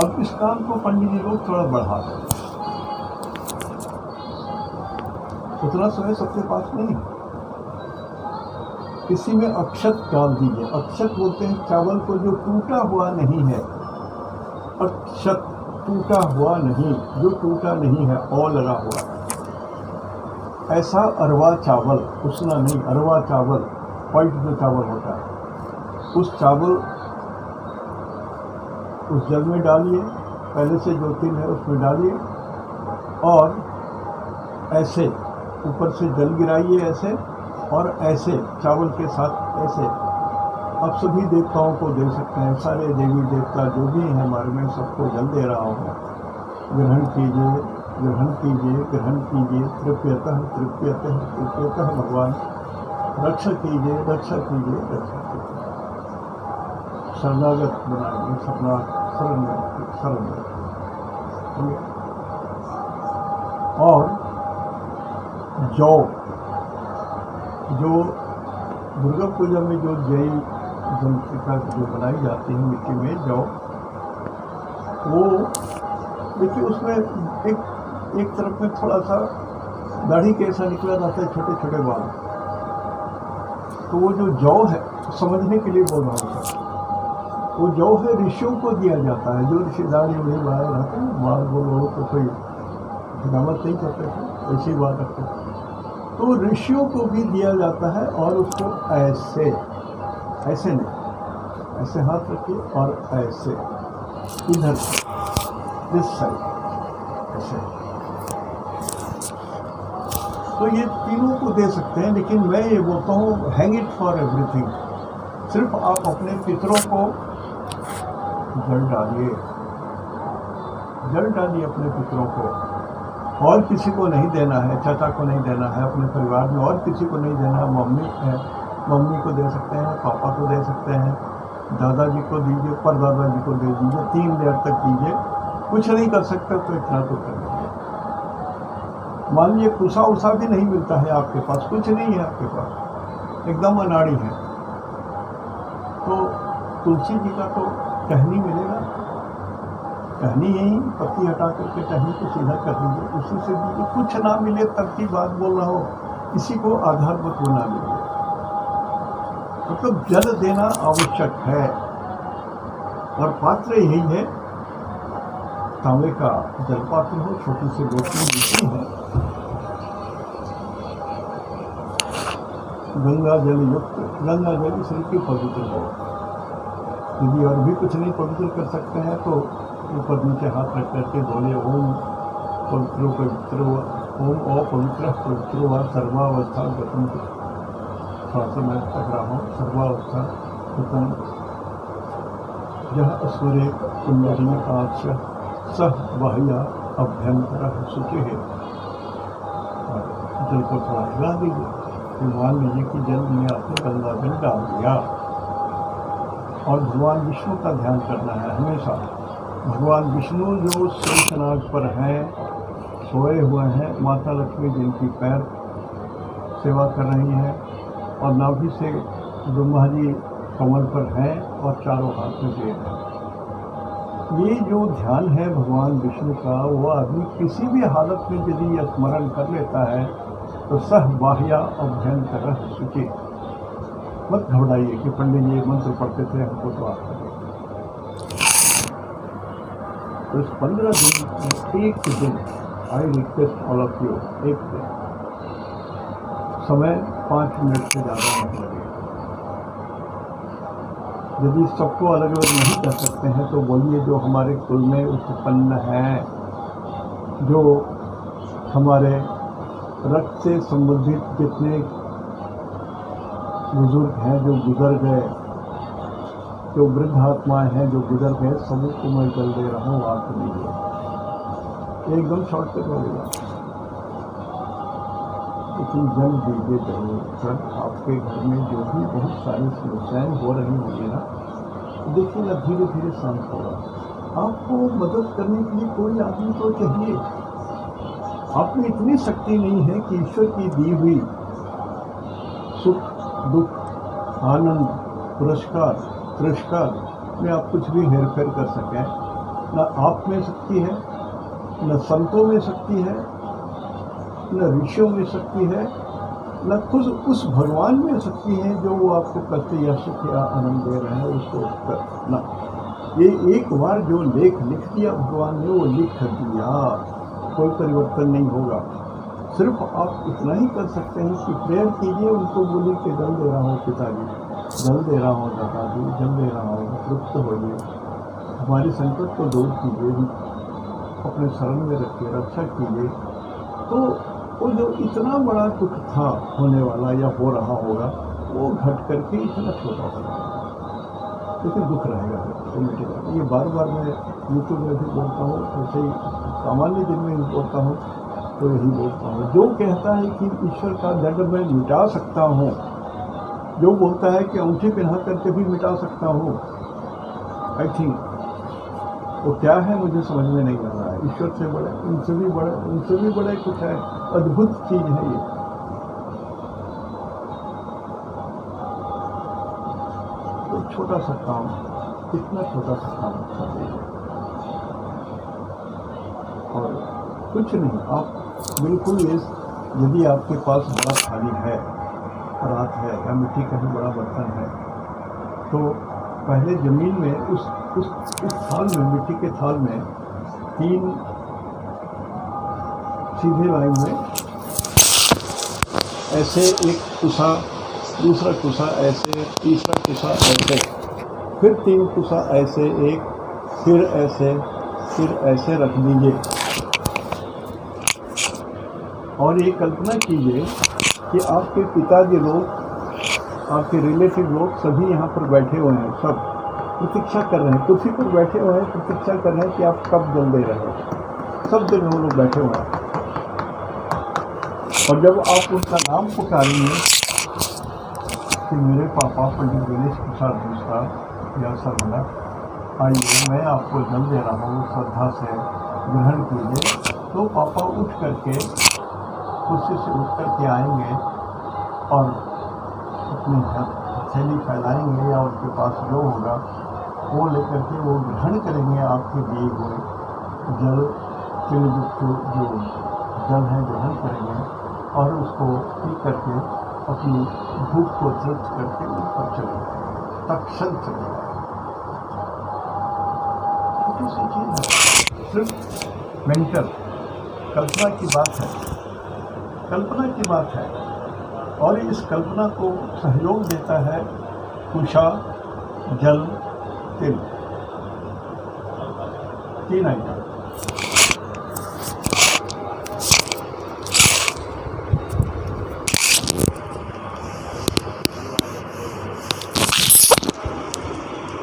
अब इस काम को पंडित जी लोग थोड़ा बढ़ा दें, उतना समय सबके पास नहीं है। इसी में अक्षत डाल दीजिए। अक्षत बोलते हैं चावल को जो टूटा हुआ नहीं है, अक्षत टूटा हुआ नहीं, जो टूटा नहीं है और लगा हुआ है, ऐसा अरवा चावल, उसना नहीं, अरवा चावल, व्हाइट जो चावल होता है, उस चावल उस जल में डालिए, पहले से जो तिल है उसमें डालिए, और ऐसे ऊपर से जल गिराइए ऐसे, और ऐसे चावल के साथ ऐसे आप सभी देवताओं को दे सकते हैं, सारे देवी देवता जो भी हैं हमारे में, सबको जल दे रहा हूँ। ग्रहण कीजिए, ग्रहण कीजिए, ग्रहण कीजिए, तृप्यतः तृप्यतः तृप्यतः, भगवान रक्षा कीजिए, रक्षा कीजिए, रक्षा कीजिए। शरणागत बनाइए, शरण। और जौ, जो दुर्गा पूजा में जो जय जंत्रिका जो बनाई जाती है मिट्टी में, जौ, वो देखिए उसमें एक तरफ में थोड़ा सा दाढ़ी के ऐसा निकला जाता है, छोटे छोटे बाल, तो वो जो जौ है, समझने के लिए बोल रहा हूँ सर, वो जौ है ऋषियों को दिया जाता है। जो ऋषि दाढ़ी उड़ी बाहर रहते हैं, बाल बोलो तो कोई हिदामत नहीं करते थे, ऐसी बात रखते थे, तो ऋषियों को भी दिया जाता है। और उसको ऐसे नहीं, ऐसे हाथ रखिए और ऐसे इधर दिस साइड ऐसे, तो ये तीनों को दे सकते हैं। लेकिन मैं ये बोलता हूँ हैंग इट फॉर एवरीथिंग। सिर्फ आप अपने पितरों को जल डालिए अपने पितरों को, और किसी को नहीं देना है, चाचा को नहीं देना है, अपने परिवार में और किसी को नहीं देना है। मम्मी को दे सकते हैं, पापा को दे सकते हैं, दादाजी को दीजिए, परदादा जी को दे दीजिए, 3 लेयर तक दीजिए। कुछ नहीं कर सकते तो इतना तो कर दीजिए। मान लीजिए कुसा उसा भी नहीं मिलता है आपके पास, कुछ नहीं है आपके पास, एकदम अनाड़ी है, तो तुलसी जी का तो टहनी मिलेगा, टहनी यही पत्ती हटा करके टहनी को सीधा कर दीजिए, उसी से दीजिए। कुछ ना मिले तब की बात बोल रहा हो, इसी को आधारभूत बना लीजिए। मतलब जल देना आवश्यक है, और पात्र यही है, तांबे का जल पात्र हो, छोटी सी बोतल मिलती है, गंगा जल युक्त, गंगा जल शरीर की पवित्र हो। यदि और भी कुछ नहीं पवित्र कर सकते हैं तो ऊपर नीचे हाथ रख करके बोले ओम पवित्रो पवित्रो, ओम अपवित्र पवित्रो व सर्वावस्था गतम। थोड़ा सा मैं तक रहा हूँ, सर्वावस्था गतम यह सूर्य कुंडली आच्य सह बाह्य अभ्यंतर शुचि है। जल को थोड़ा हिला दीजिए, फिर मान लीजिए कि जल में आपने गंगा जल डाल दिया, और भगवान विष्णु का ध्यान करना है हमेशा। भगवान विष्णु जो शेषनाग पर हैं, सोए हुए हैं, माता लक्ष्मी जिनकी पैर सेवा कर रही हैं, और नाभि से ब्रह्मा जी कमल पर हैं, और चारों हाथ में वेद हैं। ये जो ध्यान है भगवान विष्णु का, वो आदमी किसी भी हालत में यदि यह स्मरण कर लेता है तो सह बाह्या अभ्यंतर शुचि। मत घबराइए कि पंडित जी मंत्र पढ़ते थे, हमको तो आता है। तो इस 15 दिन में एक दिन I request all of you, एक दिन समय 5 मिनट से ज़्यादा मत लगे। यदि सबको अलग अलग नहीं कर सकते हैं तो बोलिए जो हमारे कुल में उत्पन्न है, जो हमारे रक्त से संबंधित जितने बुजुर्ग हैं जो गुजर गए, जो वृद्ध आत्माएं हैं जो गुजर गए, सभी को मैं जल दे रहा हूँ, आप लीजिए। एकदम शॉर्टकट होगा, लेकिन जल दीजिए जरूर। सर आपके घर में जो भी बहुत सारी समस्याएं हो रही होंगी ना, देखिए ना धीरे धीरे शांत होगा। आपको मदद करने के लिए कोई आदमी तो चाहिए। आप में इतनी शक्ति नहीं है कि ईश्वर की दी हुई सुख दुख आनंद पुरस्कार तिरस्कार में आप कुछ भी हेरफेर कर सकें। न आप में शक्ति है, न संतों में शक्ति है, न ऋषियों में शक्ति है, न खुद उस भगवान में शक्ति है जो वो आपको कष्ट या सुख या आनंद दे रहे हैं उसको करना। ये एक बार जो लेख लिख दिया भगवान ने, वो लिख दिया, कोई परिवर्तन नहीं होगा। सिर्फ आप इतना ही कर सकते हैं कि प्रेयर कीजिए, उनको बोलिए कि जल दे रहा हूँ पिताजी, जल दे रहा हूँ दादाजी, जल दे रहा हूँ, तृप्त होइए, हमारे संकट को दूर कीजिए, अपने शरण में रखिए, रक्षा कीजिए। तो वो जो इतना बड़ा दुख था होने वाला या हो रहा होगा, वो घट करके इतना छोटा हो जाएगा, लेकिन दुख रहेगा तो मिटेगा। ये बार बार मैं यूट्यूब में भी बोलता हूँ, ऐसे ही सामान्य दिन में बोलता हूँ, तो यही बोलता हूँ। जो कहता है कि ईश्वर का दंड मैं मिटा सकता हूँ, जो बोलता है कि अंगूठी पहना करके भी मिटा सकता हूँ, आई थिंक वो क्या है मुझे समझ में नहीं आ रहा है। ईश्वर से बड़े, उनसे भी बड़े कुछ है, अद्भुत चीज है ये। तो छोटा सा काम, इतना छोटा सा काम कर दीजिए और कुछ नहीं। आप बिल्कुल ये, यदि आपके पास बड़ा थाली है, परात है या मिट्टी का ही बड़ा बर्तन है, तो पहले जमीन में उस थाल में, मिट्टी के थाल में 3 सीधे लाइन में ऐसे एक कुसा, दूसरा कुसा ऐसे, तीसरा कुसा ऐसे, फिर 3 कुसा ऐसे, एक फिर ऐसे रख दीजिए। और ये कल्पना कीजिए कि आपके पिताजी लोग, आपके रिलेटिव लोग सभी यहाँ पर बैठे हुए हैं, सब प्रतीक्षा कर रहे हैं, कुर्सी पर बैठे हुए हैं, प्रतीक्षा कर रहे हैं कि आप कब जल दे रहे हो। सब जगह वो लोग बैठे हुए हैं और जब आप उनका नाम पुकारेंगे कि मेरे पापा पंडित गणेश प्रसाद मिश्रा या सरवला, आइए मैं आपको जल दे रहा हूँ, श्रद्धा से ग्रहण कीजिए, तो पापा उठ करके कुर्सी से उठ करके आएंगे और अपनी हथेली फैलाएंगे या उनके पास जो होगा वो लेकर के वो ग्रहण करेंगे आपके दिए हुए जल, तिलयुक्त जो जल है ग्रहण करेंगे और उसको पी करके अपनी भूख को तृप्त करके ऊपर चले जाएंगे, तत्क्षण चले जाएंगे। छोटी सी चीज़ है, सिर्फ मेंटल कल्पना की बात है, कल्पना की बात है। और इस कल्पना को सहयोग देता है कुशा, जल, तिल, 3 आइटम।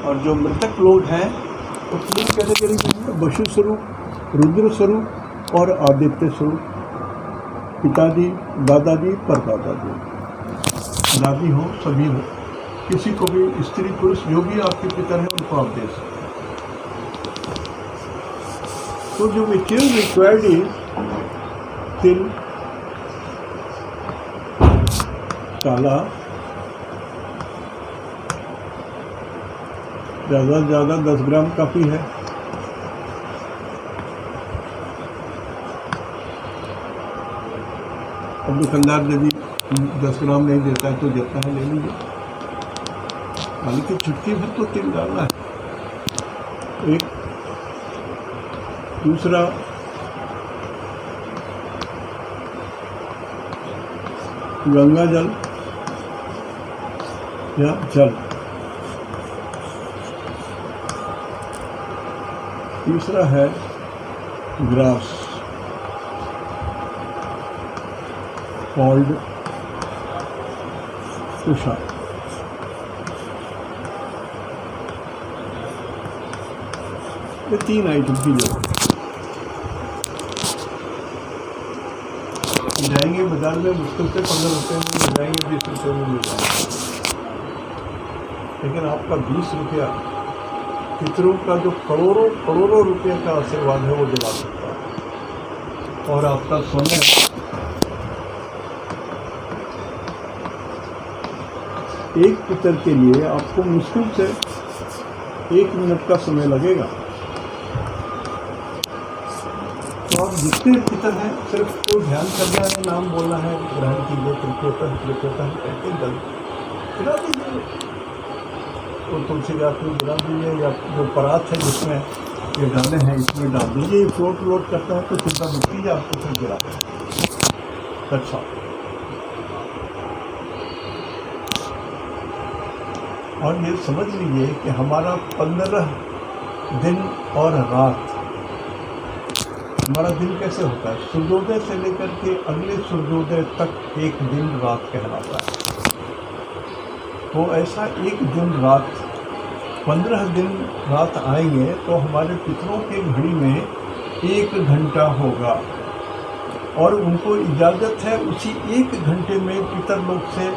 और जो मृतक लोग हैं वो 3 कैटेगरी में है, वसु स्वरूप, रुद्र स्वरूप और आदित्य स्वरूप। पिताजी, दादाजी, परदादाजी, दादी हो, सभी हो, किसी को भी, स्त्री पुरुष जो भी आपके पितर हैं उनको आप दे सकते। तो जो मटेरियल रिक्वायर्ड इज तिल, काला, ज़्यादा से ज़्यादा 10 ग्राम काफ़ी है। अब दुकानदार यदि 10 ग्राम नहीं देता है तो जितना है ले लीजिए, हालांकि चुटकी भर तो तिल डालना है। एक दूसरा गंगा जल या जल। तीसरा है ग्रास कॉल्ड कुशा। ये 3 आइटम की जरूरत जाएंगे बाजार में, मुश्किल से 15 रुपये में मिल जाएंगे, 20 रुपये में मिल जाएंगे। लेकिन आपका 20 रुपया पितरों का जो करोड़ों करोड़ों रुपये का आशीर्वाद है वो दिला सकता है। और आपका समय एक पितर के लिए आपको मुश्किल से 1 मिनट का समय लगेगा। तो आप जितने पितर हैं सिर्फ तो ध्यान करना है, नाम बोलना है, ग्रहण कीजिए, त्रिकोटन त्रिकोटन कहते जल गिरा दीजिए, और तुलसी के हाथ में गिरा दीजिए, या जो परात है जिसमें ये डाले हैं इसमें डाल दीजिए। फ्लोट व्लोट करता है तो चिंता मत कीजिए, आपको फिर गिरा दें। अच्छा, और ये समझ लीजिए कि हमारा 15 दिन और रात, हमारा दिन कैसे होता है, सूर्योदय से लेकर के अगले सूर्योदय तक एक दिन रात कहलाता है। तो ऐसा एक दिन रात 15 दिन रात आएंगे तो हमारे पितरों के घड़ी में 1 घंटा होगा, और उनको इजाज़त है उसी 1 घंटे में पितर लोग से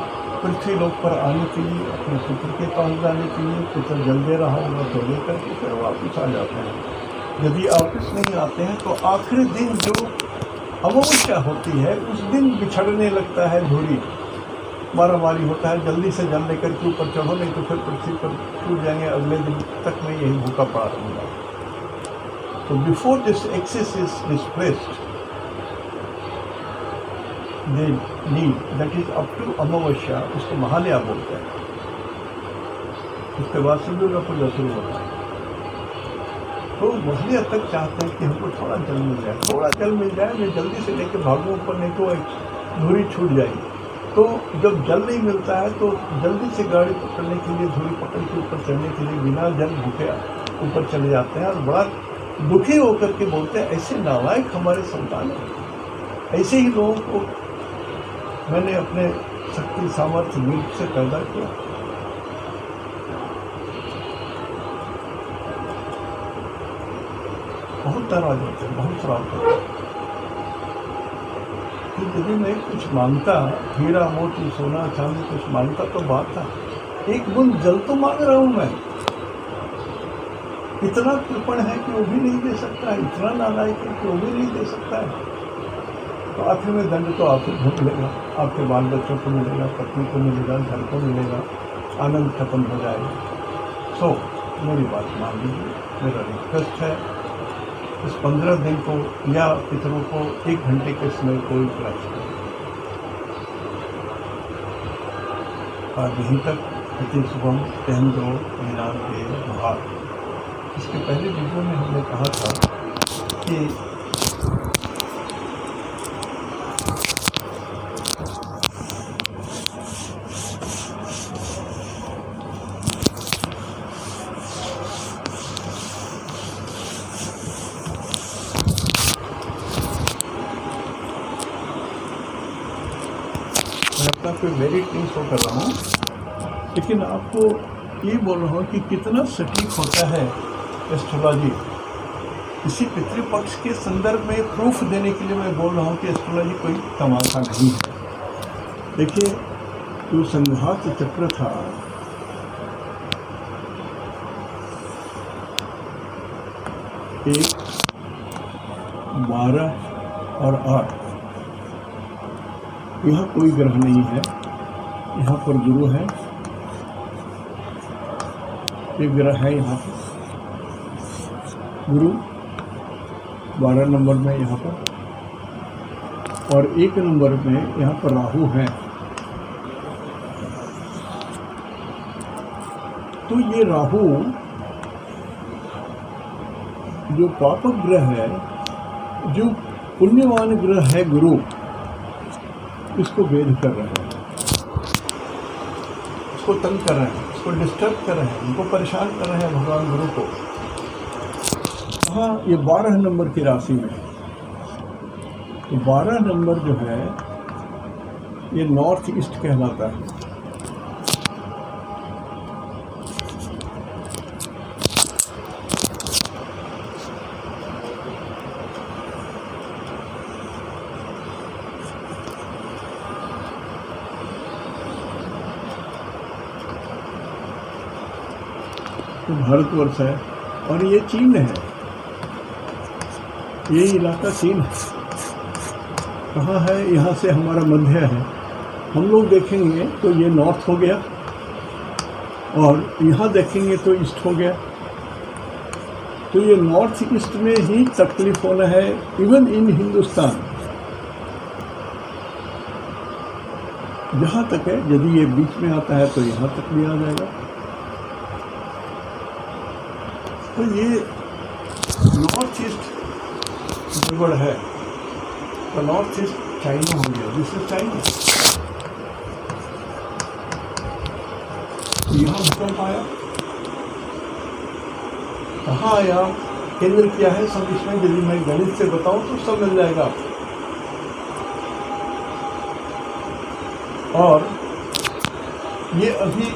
पृथ्वी लोक पर आने के लिए, अपने पितर के पास जाने के लिए। पितर जल दे रहा होगा तो लेकर के फिर वापस आ जाते हैं। यदि वापस नहीं आते हैं तो आखिरी दिन जो अमावस्या होती है उस दिन बिछड़ने लगता है धूरी, मारामारी होता है, जल्दी से जल लेकर के ऊपर चढ़ो, नहीं तो फिर पृथ्वी पर छूट जाएंगे, अगले दिन तक मैं यही भूखा पड़ा रहूँगा। तो before this excess is displaced they need, that is up to amavasya, उसको महालया बोलते हैं। उसके बाद से दुर्गा पूजा शुरू होता है। तो महालया तक चाहते हैं कि हमको थोड़ा जल मिल जाए, थोड़ा जल मिल जाए, मैं जल्दी से लेके भागूं ऊपर, नहीं तो धूरी छूट जाएगी। तो जब जल नहीं मिलता है तो जल्दी से गाड़ी पकड़ने के लिए, धूरी पकड़ के ऊपर चढ़ने के लिए बिना जल भूखे ऊपर चले जाते हैं, और बड़ा दुखी होकर के बोलते हैं ऐसे नालायक हमारे संतान हैं। ऐसे ही लोगों को मैंने अपने शक्ति सामर्थ्य मिल्क से पैदा किया। बहुत नाराज होते हैं, बहुत श्राप होते हैं कि यदि मैं कुछ मांगता, हीरा मोती सोना चांदी कुछ मांगता तो बात था, एक बूंद जल तो मांग रहा हूं मैं। इतना कृपण है कि वो भी नहीं दे सकता है, इतना नालायक है कि वो भी नहीं दे सकता है। तो आखिर में दंड तो आपको मिलेगा, आपके बाल बच्चों को मिलेगा, पत्नी को मिलेगा, घर को मिलेगा, आनंद खत्म हो जाएगा। सो मेरी बात मान लीजिए, मेरा रिक्वेस्ट है, इस 15 दिन को या पितरों को 1 घंटे के समय कोई प्रयास करें। आज यहीं तक, इति शुभम अहम दो मीनार के बाहर। इसके पहले वीडियो में हमने कहा था कि मैं अपना कोई मेरिट नहीं शो कर रहा हूँ, लेकिन आपको ये बोल रहा हूँ कि कितना सटीक होता है एस्ट्रोलॉजी। इसी पितृपक्ष के संदर्भ में प्रूफ देने के लिए मैं बोल रहा हूँ कि एस्ट्रोलॉजी कोई तमाशा नहीं है। देखिए, जो संघात चक्र था, एक 12 और 8, यहाँ कोई ग्रह नहीं है, यहाँ पर गुरु है, एक ग्रह है यहाँ पर गुरु 12 नंबर में यहाँ पर, और 1 नंबर में यहाँ पर राहु है। तो ये राहु जो पापक ग्रह है, जो पुण्यवान ग्रह है गुरु, इसको वेद कर रहे हैं, इसको तंग कर रहे हैं, इसको डिस्टर्ब कर रहे हैं, उनको परेशान कर रहे हैं भगवान गुरु को। हाँ, ये 12 नंबर की राशि में, तो 12 नंबर जो है ये नॉर्थ ईस्ट कहलाता है। तो भारतवर्ष है और ये चीन है, ये इलाका चीन है। कहाँ है? यहाँ से हमारा मध्य है। हम लोग देखेंगे तो ये नॉर्थ हो गया और यहाँ देखेंगे तो ईस्ट हो गया। तो ये नॉर्थ ईस्ट में ही तकलीफ होना है, इवन इन हिंदुस्तान। जहाँ तक है, यदि ये बीच में आता है तो यहाँ तक भी आ जाएगा। तो ये नॉर्थ ईस्ट गड़बड़ है। तो नॉर्थ ईस्ट चाइना हो गया, दिस इज चाइना। यहाँ भूकंप आया, कहाँ आया, केंद्र किया है, सब इसमें यदि मैं गणित से बताऊं तो सब मिल जाएगा। और ये अभी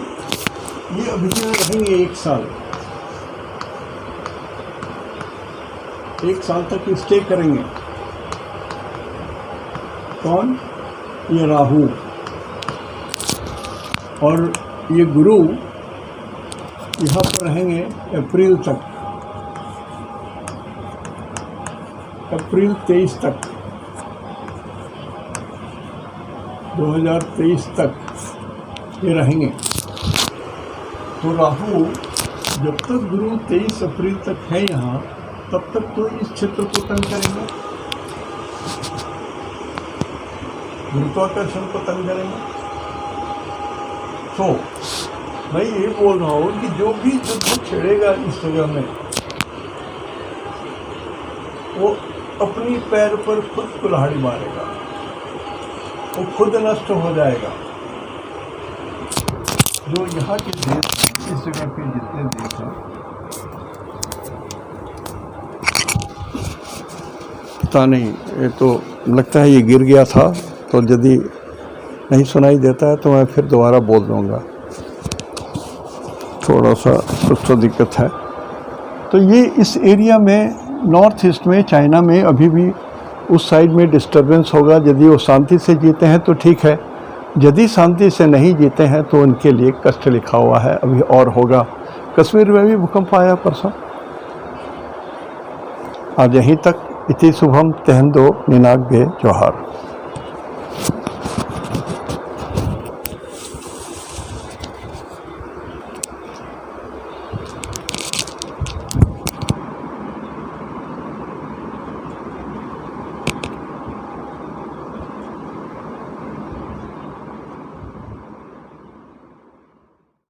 यहाँ रहेंगे 1 साल, 1 साल तक स्टे करेंगे। कौन? ये राहु और ये गुरु यहाँ पर रहेंगे अप्रैल तक, अप्रैल 23 तक, 2023 तक ये रहेंगे। तो राहु जब तक गुरु 23 अप्रैल तक है यहाँ, तब तक तो इस क्षेत्र को तंग करेंगे, गुरुत्वाकर्षण को तंग करेंगे। तो मैं ये बोल रहा हूँ कि जो भी युद्ध छेड़ेगा इस जगह में, वो अपनी पैर पर खुद कुल्हाड़ी मारेगा, वो खुद नष्ट हो जाएगा। जो यहाँ के देश, इस जगह के जितने देश हैं, पता नहीं, ये तो लगता है ये गिर गया था, तो यदि नहीं सुनाई देता है तो मैं फिर दोबारा बोल दूँगा। थोड़ा सा कुछ तो दिक्कत है। तो ये इस एरिया में, नॉर्थ ईस्ट में, चाइना में अभी भी उस साइड में डिस्टर्बेंस होगा। यदि वो शांति से जीते हैं तो ठीक है, यदि शांति से नहीं जीते हैं तो उनके लिए कष्ट लिखा हुआ है, अभी और होगा। कश्मीर में भी भूकंप आया परसों। आज यहीं तक। इति शुभम तेहंदो निनाग्गे जोहार।